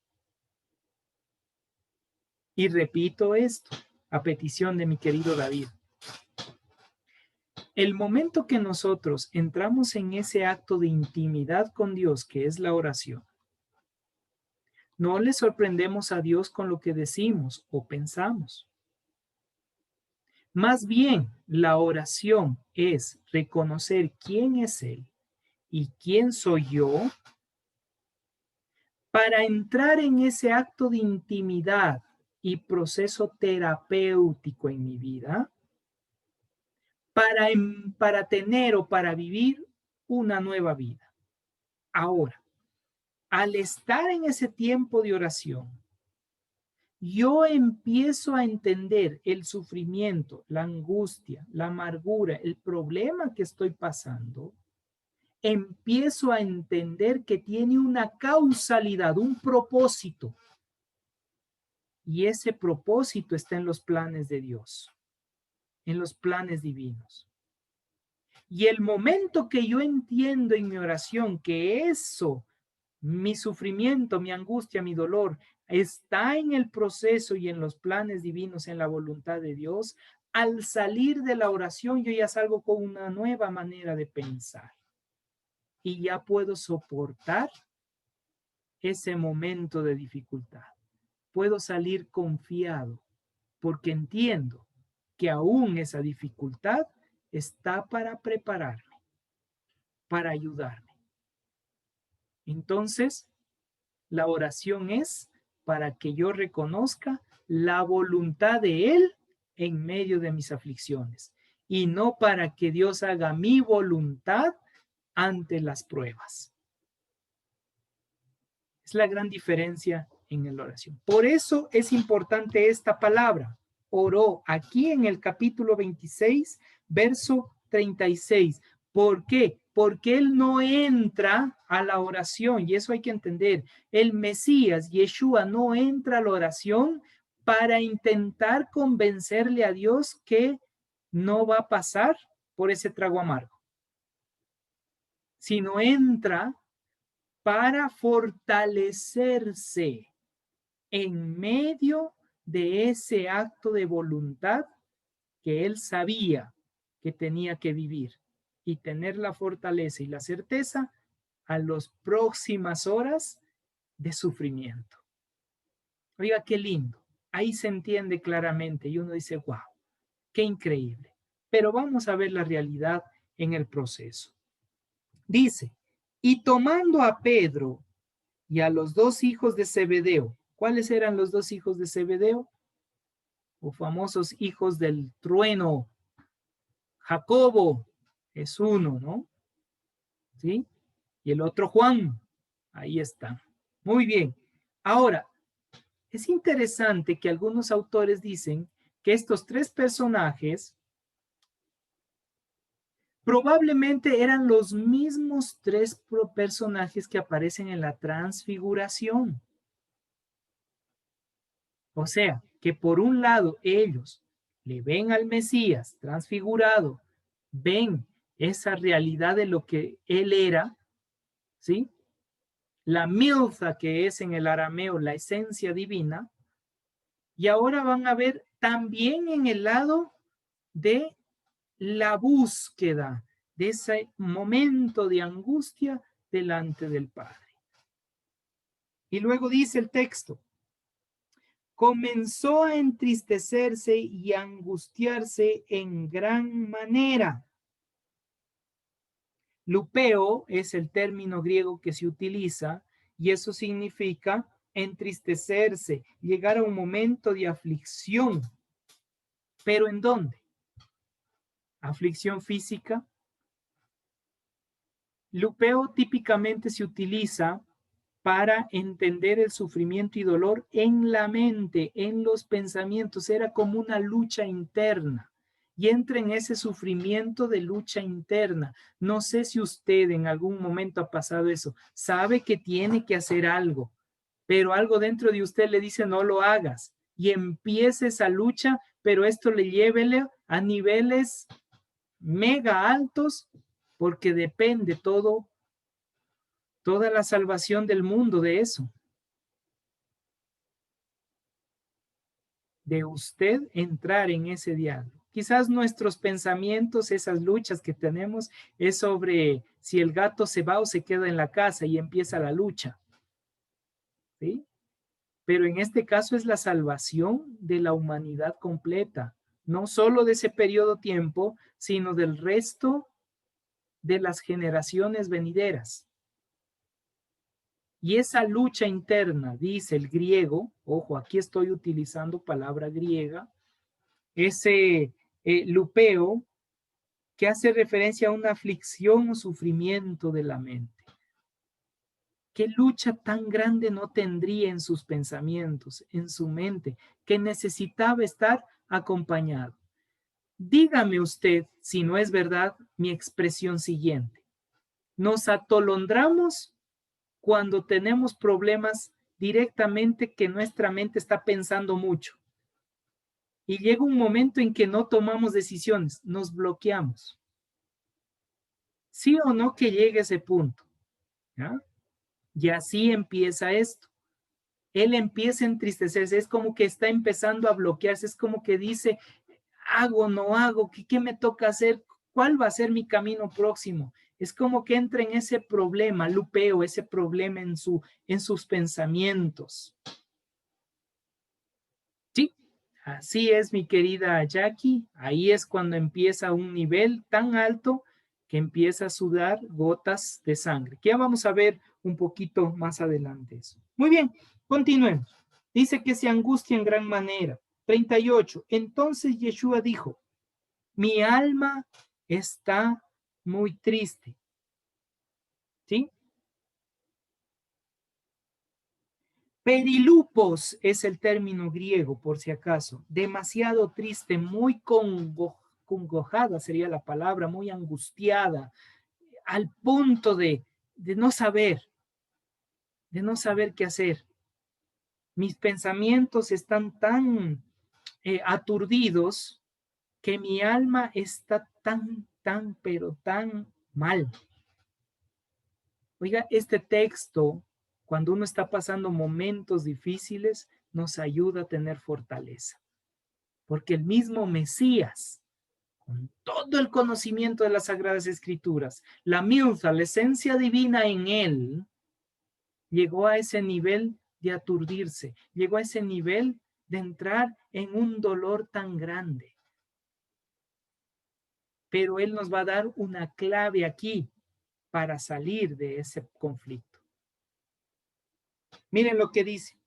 Y repito esto a petición de mi querido David. El momento que nosotros entramos en ese acto de intimidad con Dios, que es la oración, no le sorprendemos a Dios con lo que decimos o pensamos. Más bien, la oración es reconocer quién es Él y quién soy yo para entrar en ese acto de intimidad y proceso terapéutico en mi vida, para tener o para vivir una nueva vida. Ahora, al estar en ese tiempo de oración, yo empiezo a entender el sufrimiento, la angustia, la amargura, el problema que estoy pasando. Empiezo a entender que tiene una causalidad, un propósito. Y ese propósito está en los planes de Dios, en los planes divinos. Y el momento que yo entiendo en mi oración que eso, mi sufrimiento, mi angustia, mi dolor, está en el proceso y en los planes divinos, en la voluntad de Dios, al salir de la oración yo ya salgo con una nueva manera de pensar y ya puedo soportar ese momento de dificultad. Puedo salir confiado porque entiendo que aún esa dificultad está para prepararme, para ayudarme. Entonces, la oración es para que yo reconozca la voluntad de Él en medio de mis aflicciones y no para que Dios haga mi voluntad ante las pruebas. Es la gran diferencia en la oración. Por eso es importante esta palabra. Oró aquí en el capítulo 26, verso 36. ¿Por qué? Porque él no entra a la oración, y eso hay que entender. El Mesías, Yeshua, no entra a la oración para intentar convencerle a Dios que no va a pasar por ese trago amargo, sino entra para fortalecerse en medio de ese acto de voluntad que él sabía que tenía que vivir y tener la fortaleza y la certeza a las próximas horas de sufrimiento. Oiga, qué lindo. Ahí se entiende claramente y uno dice, wow, qué increíble. pero vamos a ver la realidad en el proceso. Dice, y tomando a Pedro y a los dos hijos de Zebedeo. ¿Cuáles eran los dos hijos de Zebedeo? O famosos hijos del trueno. Jacobo es uno, ¿no? ¿Sí? Y el otro Juan. Ahí está. Muy bien. Ahora, es interesante que algunos autores dicen que estos tres personajes probablemente eran los mismos tres personajes que aparecen en la transfiguración. O sea, que por un lado ellos le ven al Mesías transfigurado, ven esa realidad de lo que él era, ¿sí? La milza que es en el arameo la esencia divina, y ahora van a ver también en el lado de la búsqueda, de ese momento de angustia delante del Padre. Y luego dice el texto, comenzó a entristecerse y a angustiarse en gran manera. Lupeo es el término griego que se utiliza y eso significa entristecerse, llegar a un momento de aflicción. ¿Pero en dónde? ¿Aflicción física? Lupeo típicamente se utiliza para entender el sufrimiento y dolor en la mente, en los pensamientos. Era como una lucha interna. Y entra en ese sufrimiento de lucha interna. No sé si usted en algún momento ha pasado eso. Sabe que tiene que hacer algo, pero algo dentro de usted le dice no lo hagas. Y empieza esa lucha, pero esto le llévele a niveles mega altos porque depende toda la salvación del mundo de eso. De usted entrar en ese diálogo. Quizás nuestros pensamientos, esas luchas que tenemos, es sobre si el gato se va o se queda en la casa y empieza la lucha. ¿Sí? Pero en este caso es la salvación de la humanidad completa, no solo de ese periodo de tiempo, sino del resto de las generaciones venideras. Y esa lucha interna, dice el griego, ojo, aquí estoy utilizando palabra griega, ese lupeo que hace referencia a una aflicción o sufrimiento de la mente. ¿Qué lucha tan grande no tendría en sus pensamientos, en su mente, que necesitaba estar acompañado? Dígame usted si no es verdad mi expresión siguiente. Nos atolondramos cuando tenemos problemas directamente que nuestra mente está pensando mucho. Y llega un momento en que no tomamos decisiones, nos bloqueamos. ¿Sí o no que llegue ese punto? ¿Ya? Y así empieza esto. Él empieza a entristecerse, es como que está empezando a bloquearse, es como que dice, hago, no hago, ¿qué me toca hacer? ¿Cuál va a ser mi camino próximo? Es como que entra en ese problema, lupeo, ese problema en sus pensamientos. Sí, así es, mi querida Jackie. Ahí es cuando empieza un nivel tan alto que empieza a sudar gotas de sangre. Que ya vamos a ver un poquito más adelante eso. Muy bien, continuemos. Dice que se angustia en gran manera. 38. Entonces Yeshua dijo, mi alma está muy triste. ¿Sí? Perilupos es el término griego, por si acaso. Demasiado triste, muy congojada sería la palabra, muy angustiada, al punto de no saber qué hacer. Mis pensamientos están tan aturdidos que mi alma está pero tan mal. Oiga, este texto, cuando uno está pasando momentos difíciles, nos ayuda a tener fortaleza. Porque el mismo Mesías, con todo el conocimiento de las Sagradas Escrituras, la milza, la esencia divina en él, llegó a ese nivel de aturdirse, llegó a ese nivel de entrar en un dolor tan grande. pero Él nos va a dar una clave aquí para salir de ese conflicto. Miren lo que dice.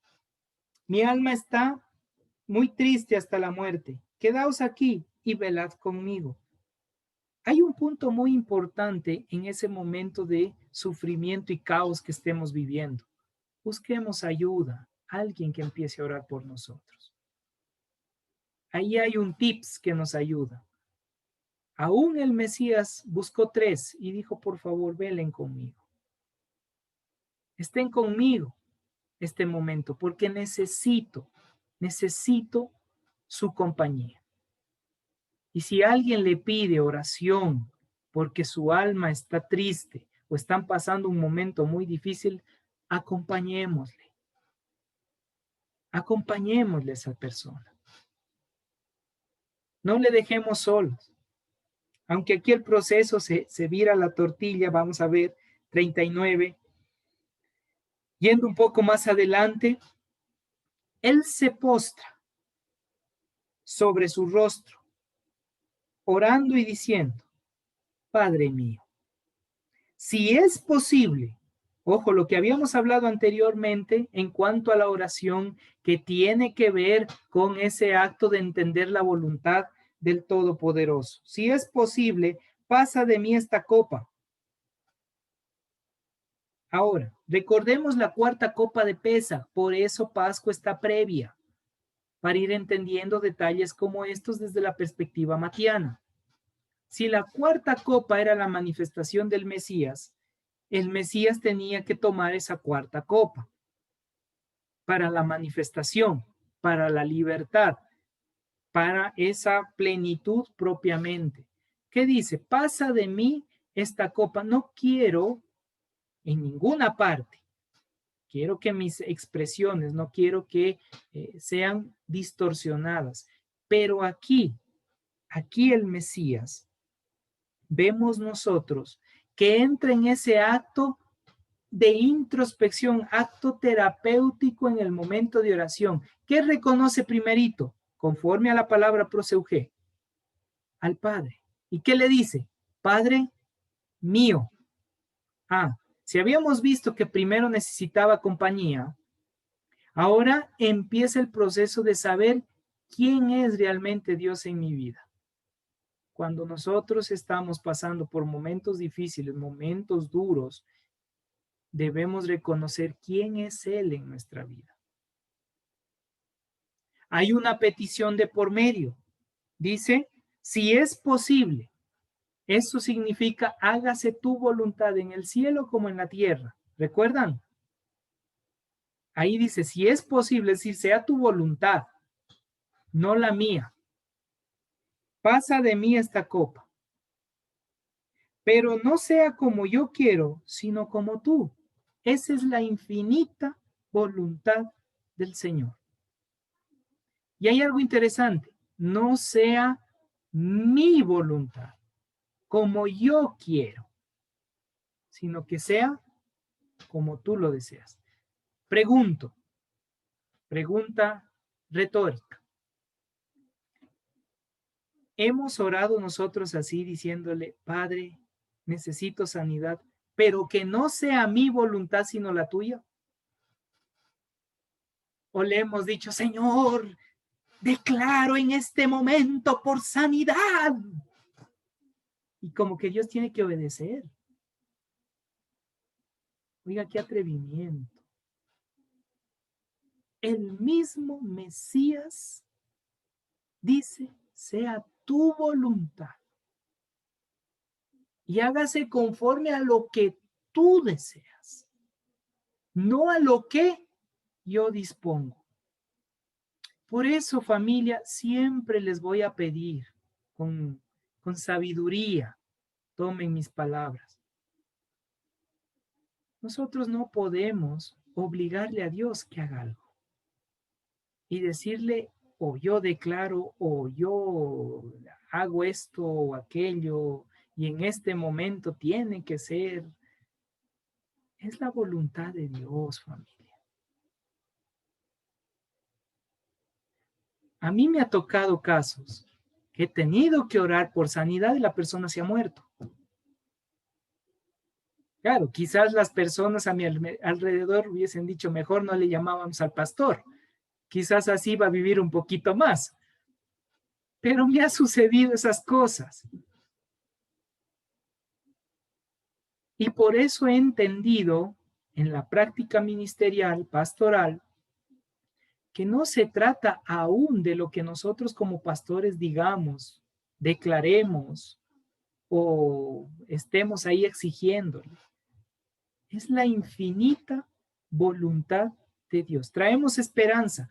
Mi alma está muy triste hasta la muerte. Quedaos aquí y velad conmigo. Hay un punto muy importante en ese momento de sufrimiento y caos que estemos viviendo. Busquemos ayuda, alguien que empiece a orar por nosotros. Ahí hay un tips que nos ayuda. Aún el Mesías buscó 3 y dijo, por favor, velen conmigo. Estén conmigo este momento porque necesito su compañía. Y si alguien le pide oración porque su alma está triste o están pasando un momento muy difícil, acompañémosle. Acompañémosle a esa persona. No le dejemos solos. Aunque aquí el proceso se vira la tortilla, vamos a ver 39. Yendo un poco más adelante, él se postra sobre su rostro, orando y diciendo, Padre mío, si es posible, ojo, lo que habíamos hablado anteriormente en cuanto a la oración que tiene que ver con ese acto de entender la voluntad del Todopoderoso. Si es posible, pasa de mí esta copa. Ahora, recordemos la 4ª copa de Pesa, por eso Pascua está previa, para ir entendiendo detalles como estos desde la perspectiva matiana. Si la 4ª copa era la manifestación del Mesías, el Mesías tenía que tomar esa 4ª copa para la manifestación, para la libertad, para esa plenitud propiamente. ¿Qué dice? Pasa de mí esta copa. No quiero en ninguna parte. Quiero que mis expresiones, no quiero que sean distorsionadas. Pero aquí el Mesías, vemos nosotros que entra en ese acto de introspección, acto terapéutico en el momento de oración. ¿Qué reconoce primerito? Conforme a la palabra proseuge, al Padre. ¿Y qué le dice? Padre mío. Si habíamos visto que primero necesitaba compañía, ahora empieza el proceso de saber quién es realmente Dios en mi vida. Cuando nosotros estamos pasando por momentos difíciles, momentos duros, debemos reconocer quién es Él en nuestra vida. Hay una petición de por medio. Dice, si es posible, eso significa hágase tu voluntad en el cielo como en la tierra. ¿Recuerdan? Ahí dice, si es posible, es decir, sea tu voluntad, no la mía. Pasa de mí esta copa. Pero no sea como yo quiero, sino como tú. Esa es la infinita voluntad del Señor. Y hay algo interesante, no sea mi voluntad, como yo quiero, sino que sea como tú lo deseas. Pregunta retórica. ¿Hemos orado nosotros así diciéndole, Padre, necesito sanidad, pero que no sea mi voluntad sino la tuya? ¿O le hemos dicho, Señor, declaro en este momento por sanidad? Y como que Dios tiene que obedecer. Oiga, qué atrevimiento. El mismo Mesías dice, sea tu voluntad y hágase conforme a lo que tú deseas, no a lo que yo dispongo. Por eso, familia, siempre les voy a pedir con sabiduría, tomen mis palabras. Nosotros no podemos obligarle a Dios que haga algo y decirle, o yo declaro, o yo hago esto o aquello, y en este momento tiene que ser. Es la voluntad de Dios, familia. A mí me ha tocado casos he tenido que orar por sanidad y la persona se ha muerto. Claro, quizás las personas a mi alrededor hubiesen dicho, mejor no le llamábamos al pastor. Quizás así va a vivir un poquito más. Pero me ha sucedido esas cosas. Y por eso he entendido en la práctica ministerial, pastoral, que no se trata aún de lo que nosotros como pastores digamos, declaremos o estemos ahí exigiéndole. Es la infinita voluntad de Dios. Traemos esperanza,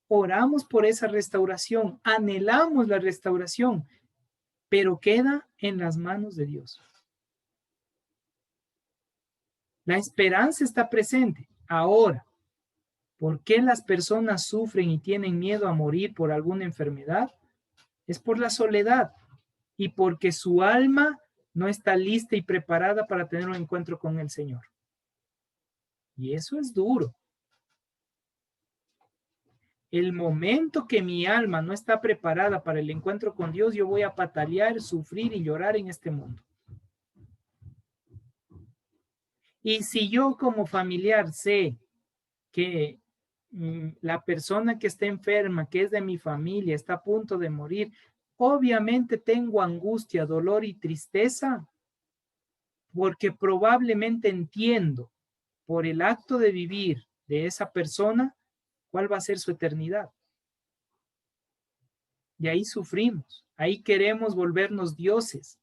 oramos por esa restauración, anhelamos la restauración, pero queda en las manos de Dios. La esperanza está presente. Ahora, ¿por qué las personas sufren y tienen miedo a morir por alguna enfermedad? Es por la soledad y porque su alma no está lista y preparada para tener un encuentro con el Señor. Y eso es duro. El momento que mi alma no está preparada para el encuentro con Dios, yo voy a patalear, sufrir y llorar en este mundo. Y si yo como familiar sé que la persona que está enferma, que es de mi familia, está a punto de morir, obviamente tengo angustia, dolor y tristeza, porque probablemente entiendo por el acto de vivir de esa persona cuál va a ser su eternidad. Y ahí sufrimos, ahí queremos volvernos dioses.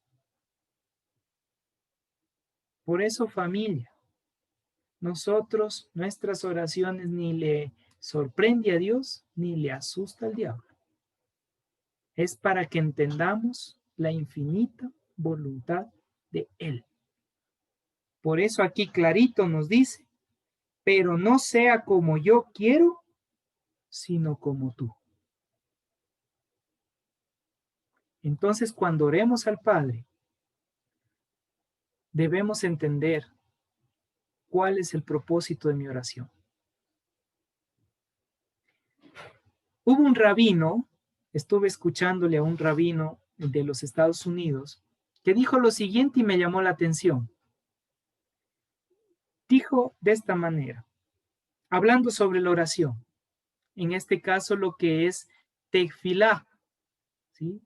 Por eso, familia, nosotros, nuestras oraciones ni le sorprende a Dios, ni le asusta al diablo. Es para que entendamos la infinita voluntad de Él. Por eso aquí clarito nos dice, pero no sea como yo quiero, sino como tú. Entonces, cuando oremos al Padre, debemos entender cuál es el propósito de mi oración. Hubo un rabino, estuve escuchándole a un rabino de los Estados Unidos, que dijo lo siguiente y me llamó la atención. Dijo de esta manera, hablando sobre la oración, en este caso lo que es tefilá, ¿sí?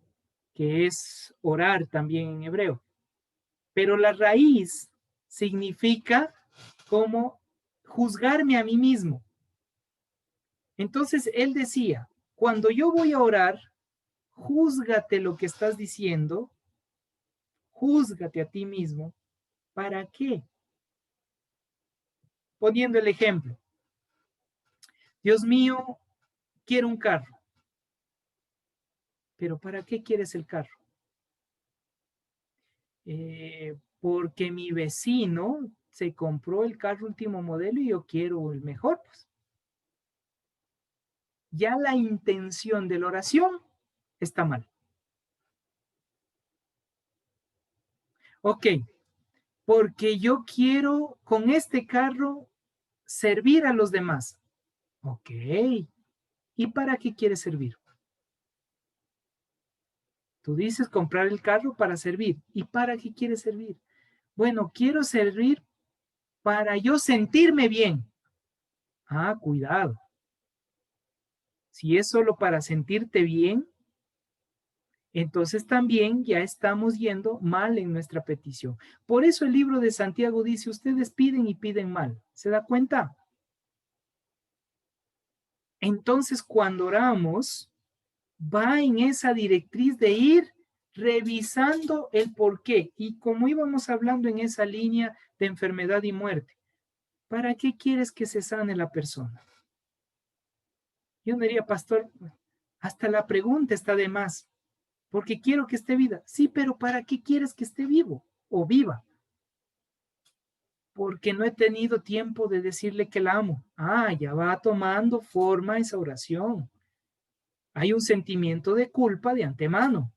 Que es orar también en hebreo. Pero la raíz significa como juzgarme a mí mismo. Entonces él decía, cuando yo voy a orar, júzgate lo que estás diciendo, júzgate a ti mismo. ¿Para qué? Poniendo el ejemplo, Dios mío, quiero un carro. ¿Pero para qué quieres el carro? Porque mi vecino se compró el carro último modelo y yo quiero el mejor, pues. Ya la intención de la oración está mal. Ok, porque yo quiero con este carro servir a los demás. Ok, ¿y para qué quieres servir? Tú dices comprar el carro para servir. ¿Y para qué quieres servir? Bueno, quiero servir para yo sentirme bien. Ah, cuidado. Si es solo para sentirte bien, entonces también ya estamos yendo mal en nuestra petición. Por eso el libro de Santiago dice, ustedes piden y piden mal. ¿Se da cuenta? Entonces cuando oramos, va en esa directriz de ir revisando el por qué. Y como íbamos hablando en esa línea de enfermedad y muerte, ¿para qué quieres que se sane la persona? Yo me diría, pastor, hasta la pregunta está de más, porque quiero que esté viva. Sí, pero ¿para qué quieres que esté vivo o viva? Porque no he tenido tiempo de decirle que la amo. Ah, ya va tomando forma esa oración. Hay un sentimiento de culpa de antemano.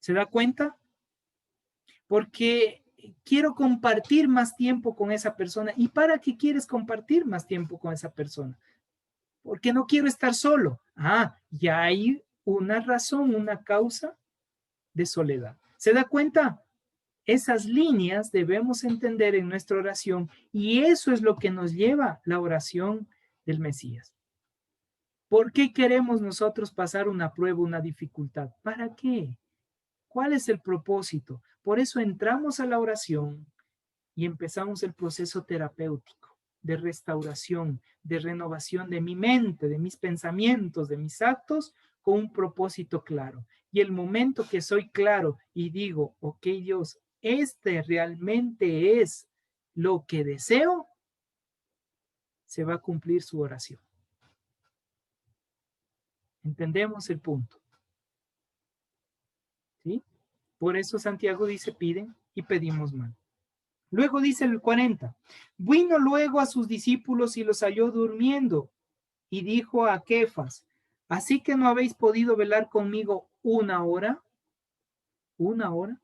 ¿Se da cuenta? Porque quiero compartir más tiempo con esa persona. ¿Y para qué quieres compartir más tiempo con esa persona? Porque no quiero estar solo. Ah, ya hay una razón, una causa de soledad. ¿Se da cuenta? Esas líneas debemos entender en nuestra oración y eso es lo que nos lleva la oración del Mesías. ¿Por qué queremos nosotros pasar una prueba, una dificultad? ¿Para qué? ¿Cuál es el propósito? Por eso entramos a la oración y empezamos el proceso terapéutico de restauración, de renovación de mi mente, de mis pensamientos, de mis actos, con un propósito claro. Y el momento que soy claro y digo, ok, Dios, este realmente es lo que deseo, se va a cumplir su oración. ¿Entendemos el punto? ¿Sí? Por eso Santiago dice, piden y pedimos mal. Luego dice el 40, vino luego a sus discípulos y los halló durmiendo y dijo a Kefas, ¿así que no habéis podido velar conmigo una hora? ¿Una hora?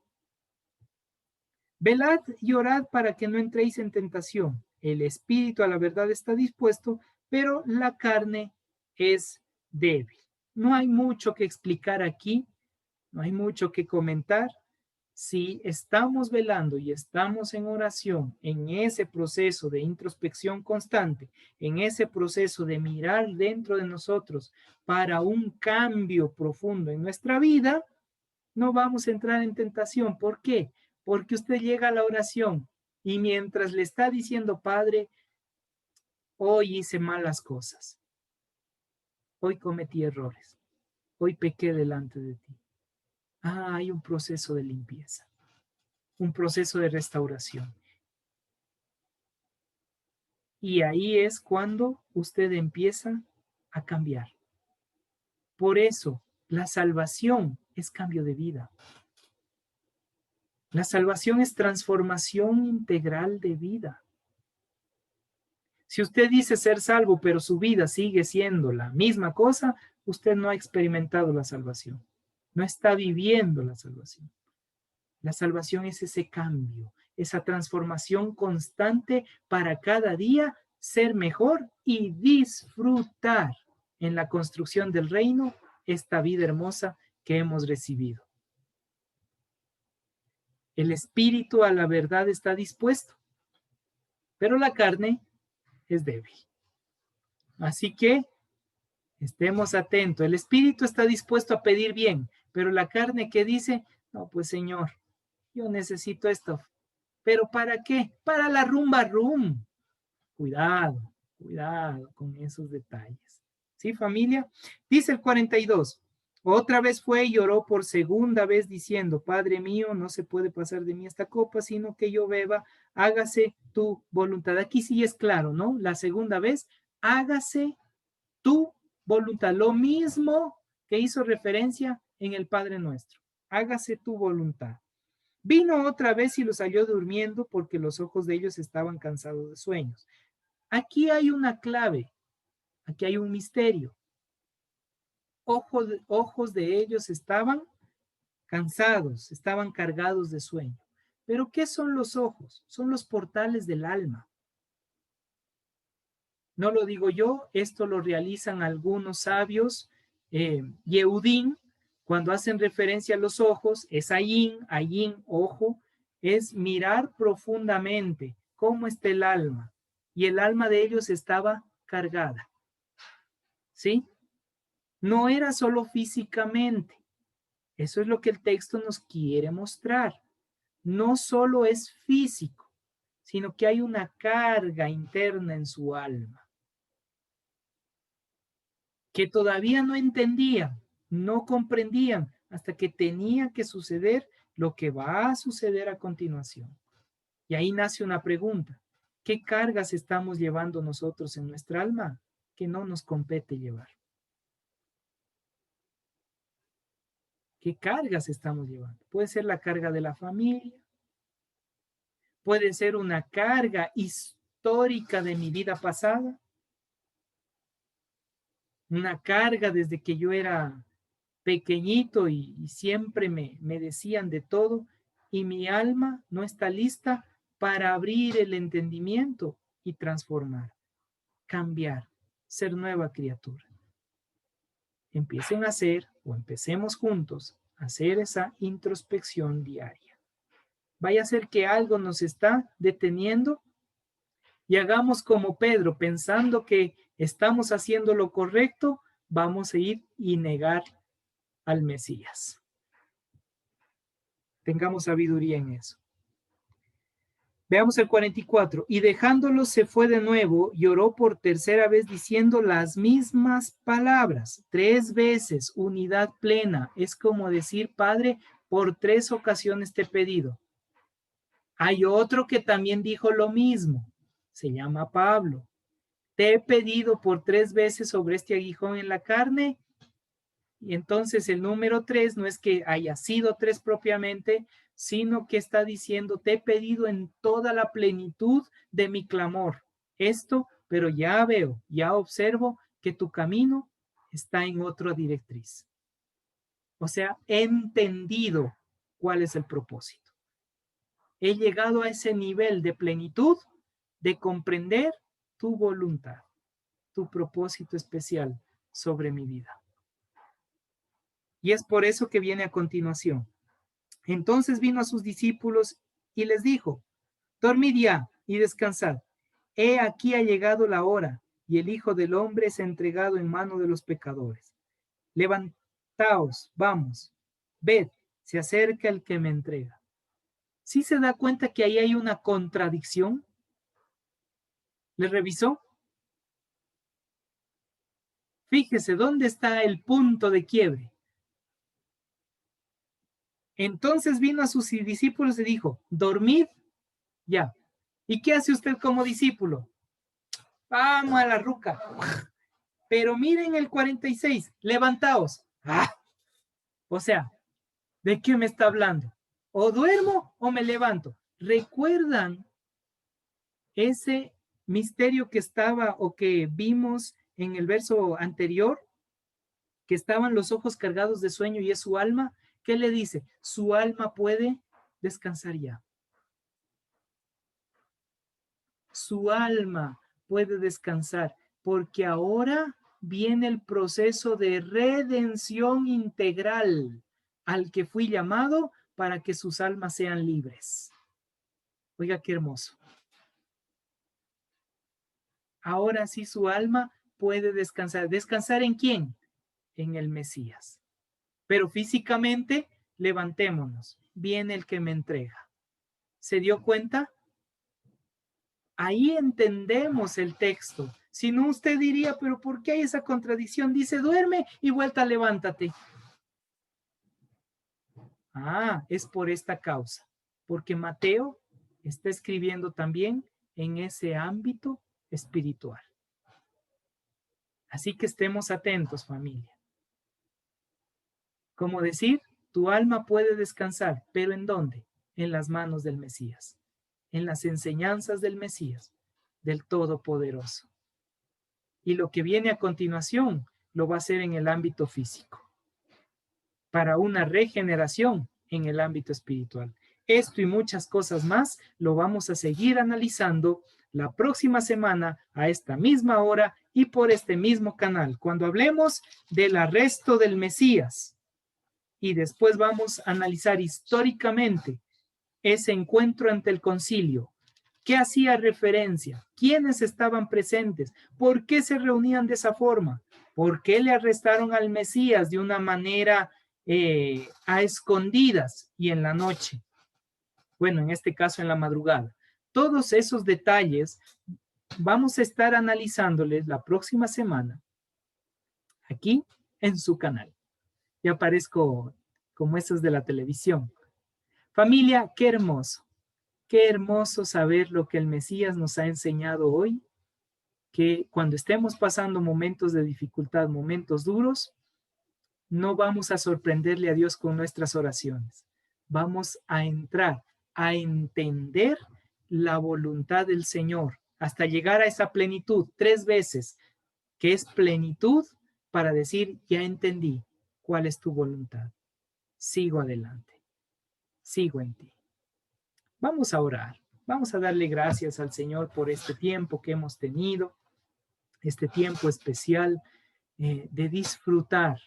Velad y orad para que no entréis en tentación. El espíritu a la verdad está dispuesto, pero la carne es débil. No hay mucho que explicar aquí, no hay mucho que comentar. Si estamos velando y estamos en oración, en ese proceso de introspección constante, en ese proceso de mirar dentro de nosotros para un cambio profundo en nuestra vida, no vamos a entrar en tentación. ¿Por qué? Porque usted llega a la oración y mientras le está diciendo, Padre, hoy hice malas cosas, hoy cometí errores, hoy pequé delante de ti. Hay un proceso de limpieza, un proceso de restauración. Y ahí es cuando usted empieza a cambiar. Por eso, la salvación es cambio de vida. La salvación es transformación integral de vida. Si usted dice ser salvo, pero su vida sigue siendo la misma cosa, usted no ha experimentado la salvación. No está viviendo la salvación. La salvación es ese cambio, esa transformación constante para cada día ser mejor y disfrutar en la construcción del reino esta vida hermosa que hemos recibido. El espíritu a la verdad está dispuesto, pero la carne es débil. Así que estemos atentos. El espíritu está dispuesto a pedir bien, pero la carne que dice, no, pues Señor, yo necesito esto. ¿Pero para qué? Para la rumba rum. Cuidado, cuidado con esos detalles. ¿Sí, familia? Dice el 42. Otra vez fue y lloró por segunda vez diciendo, Padre mío, no se puede pasar de mí esta copa, sino que yo beba, hágase tu voluntad. Aquí sí es claro, ¿no? La segunda vez, hágase tu voluntad. Lo mismo que hizo referencia en el Padre Nuestro. Hágase tu voluntad. Vino otra vez y los halló durmiendo porque los ojos de ellos estaban cansados de sueños. Aquí hay una clave, aquí hay un misterio. Ojos de ellos estaban cansados, estaban cargados de sueño. Pero ¿qué son los ojos? Son los portales del alma. No lo digo yo, esto lo realizan algunos sabios, Yehudín, cuando hacen referencia a los ojos, es ayin, ojo, es mirar profundamente cómo está el alma. Y el alma de ellos estaba cargada. ¿Sí? No era solo físicamente. Eso es lo que el texto nos quiere mostrar. No solo es físico, sino que hay una carga interna en su alma que todavía no entendían, no comprendían, hasta que tenía que suceder lo que va a suceder a continuación. Y ahí nace una pregunta. ¿Qué cargas estamos llevando nosotros en nuestra alma que no nos compete llevar? ¿Qué cargas estamos llevando? Puede ser la carga de la familia, puede ser una carga histórica de mi vida pasada, una carga desde que yo era pequeñito y siempre me decían de todo y mi alma no está lista para abrir el entendimiento y transformar, cambiar, ser nueva criatura. Empiecen a hacer o empecemos juntos a hacer esa introspección diaria. Vaya a ser que algo nos está deteniendo y hagamos como Pedro, pensando que estamos haciendo lo correcto, vamos a ir y negar al Mesías. Tengamos sabiduría en eso. Veamos el 44. Y dejándolo se fue de nuevo y oró por tercera vez diciendo las mismas palabras. 3 veces, unidad plena. Es como decir, Padre, por 3 ocasiones te he pedido. Hay otro que también dijo lo mismo. Se llama Pablo. Te he pedido por 3 veces sobre este aguijón en la carne. Y entonces el número 3 no es que haya sido 3 propiamente, sino que está diciendo, te he pedido en toda la plenitud de mi clamor. Esto, pero ya veo, ya observo que tu camino está en otra directriz. O sea, he entendido cuál es el propósito. He llegado a ese nivel de plenitud de comprender tu voluntad, tu propósito especial sobre mi vida. Y es por eso que viene a continuación. Entonces vino a sus discípulos y les dijo, dormid ya y descansad. He aquí ha llegado la hora y el Hijo del Hombre es entregado en mano de los pecadores. Levantaos, vamos, ved, se acerca el que me entrega. ¿Sí se da cuenta que ahí hay una contradicción? ¿Le revisó? Fíjese, ¿dónde está el punto de quiebre? Entonces vino a sus discípulos y dijo, dormid ya. ¿Y qué hace usted como discípulo? Vamos a la ruca. Pero miren el 46, levantaos. O sea, ¿de qué me está hablando? O duermo o me levanto. ¿Recuerdan ese misterio que estaba o que vimos en el verso anterior? Que estaban los ojos cargados de sueño y es su alma. ¿Qué le dice? Su alma puede descansar ya. Su alma puede descansar porque ahora viene el proceso de redención integral al que fui llamado para que sus almas sean libres. Oiga, qué hermoso. Ahora sí su alma puede descansar. ¿Descansar en quién? En el Mesías. Pero físicamente, levantémonos. Viene el que me entrega. ¿Se dio cuenta? Ahí entendemos el texto. Si no, usted diría, pero ¿por qué hay esa contradicción? Dice, duerme y vuelta, levántate. Es por esta causa. Porque Mateo está escribiendo también en ese ámbito espiritual. Así que estemos atentos, familia. Como decir, tu alma puede descansar, pero ¿en dónde? En las manos del Mesías, en las enseñanzas del Mesías, del Todopoderoso. Y lo que viene a continuación lo va a hacer en el ámbito físico, para una regeneración en el ámbito espiritual. Esto y muchas cosas más lo vamos a seguir analizando la próxima semana a esta misma hora y por este mismo canal, cuando hablemos del arresto del Mesías. Y después vamos a analizar históricamente ese encuentro ante el concilio. ¿Qué hacía referencia? ¿Quiénes estaban presentes? ¿Por qué se reunían de esa forma? ¿Por qué le arrestaron al Mesías de una manera a escondidas y en la noche? Bueno, en este caso en la madrugada. Todos esos detalles vamos a estar analizándoles la próxima semana aquí en su canal. Ya aparezco como esos de la televisión. Familia, qué hermoso saber lo que el Mesías nos ha enseñado hoy, que cuando estemos pasando momentos de dificultad, momentos duros, no vamos a sorprenderle a Dios con nuestras oraciones. Vamos a entrar a entender la voluntad del Señor hasta llegar a esa plenitud 3 veces, que es plenitud para decir, ya entendí cuál es tu voluntad. Sigo adelante. Sigo en ti. Vamos a orar. Vamos a darle gracias al Señor por este tiempo que hemos tenido, este tiempo especial de disfrutar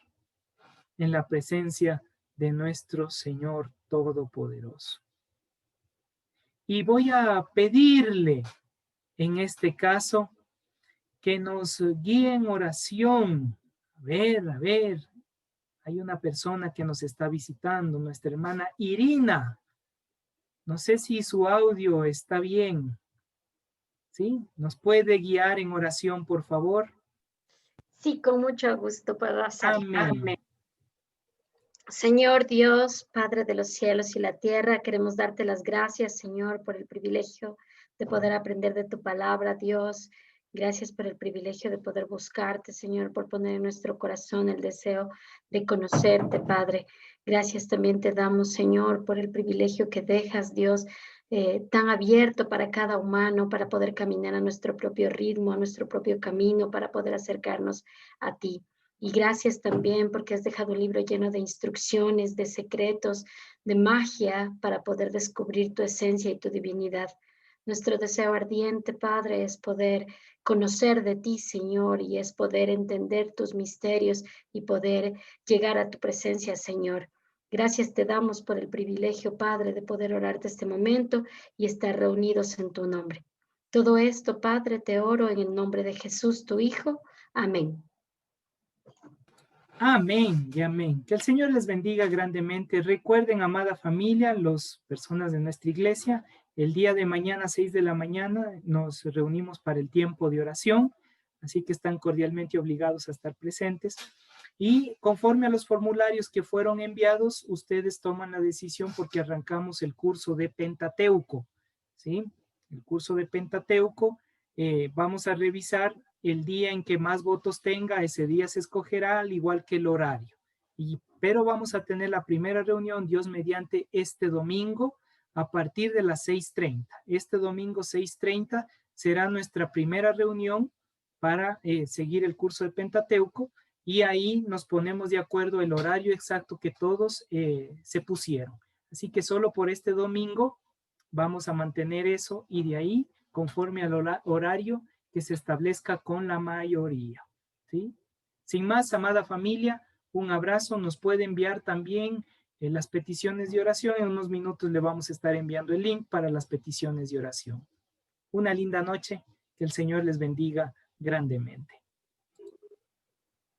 en la presencia de nuestro Señor Todopoderoso. Y voy a pedirle, en este caso, que nos guíe en oración. A ver, hay una persona que nos está visitando, nuestra hermana Irina. No sé si su audio está bien. ¿Sí? ¿Nos puede guiar en oración, por favor? Sí, con mucho gusto puedo hacerlo. Amén. Señor Dios, Padre de los cielos y la tierra, queremos darte las gracias, Señor, por el privilegio de poder aprender de tu palabra, Dios. Gracias por el privilegio de poder buscarte, Señor, por poner en nuestro corazón el deseo de conocerte, Padre. Gracias también te damos, Señor, por el privilegio que dejas, Dios, tan abierto para cada humano, para poder caminar a nuestro propio ritmo, a nuestro propio camino, para poder acercarnos a ti. Y gracias también porque has dejado un libro lleno de instrucciones, de secretos, de magia para poder descubrir tu esencia y tu divinidad. Nuestro deseo ardiente, Padre, es poder conocer de ti, Señor, y es poder entender tus misterios y poder llegar a tu presencia, Señor. Gracias te damos por el privilegio, Padre, de poder orarte este momento y estar reunidos en tu nombre. Todo esto, Padre, te oro en el nombre de Jesús, tu Hijo. Amén. Amén y amén. Que el Señor les bendiga grandemente. Recuerden, amada familia, las personas de nuestra iglesia, el día de mañana, 6 de la mañana, nos reunimos para el tiempo de oración, así que están cordialmente obligados a estar presentes. Y conforme a los formularios que fueron enviados, ustedes toman la decisión porque arrancamos el curso de Pentateuco, ¿sí? El curso de Pentateuco, vamos a revisar el día en que más votos tenga, ese día se escogerá, al igual que el horario. Pero vamos a tener la primera reunión, Dios mediante, este domingo a partir de las 6:30. Este domingo 6:30 será nuestra primera reunión para seguir el curso de Pentateuco, y ahí nos ponemos de acuerdo el horario exacto que todos se pusieron. Así que solo por este domingo vamos a mantener eso, y de ahí, conforme al horario que se establezca con la mayoría, ¿sí? Sin más, amada familia, un abrazo. Nos puede enviar también las peticiones de oración. En unos minutos le vamos a estar enviando el link para las peticiones de oración. Una linda noche. Que el Señor les bendiga grandemente.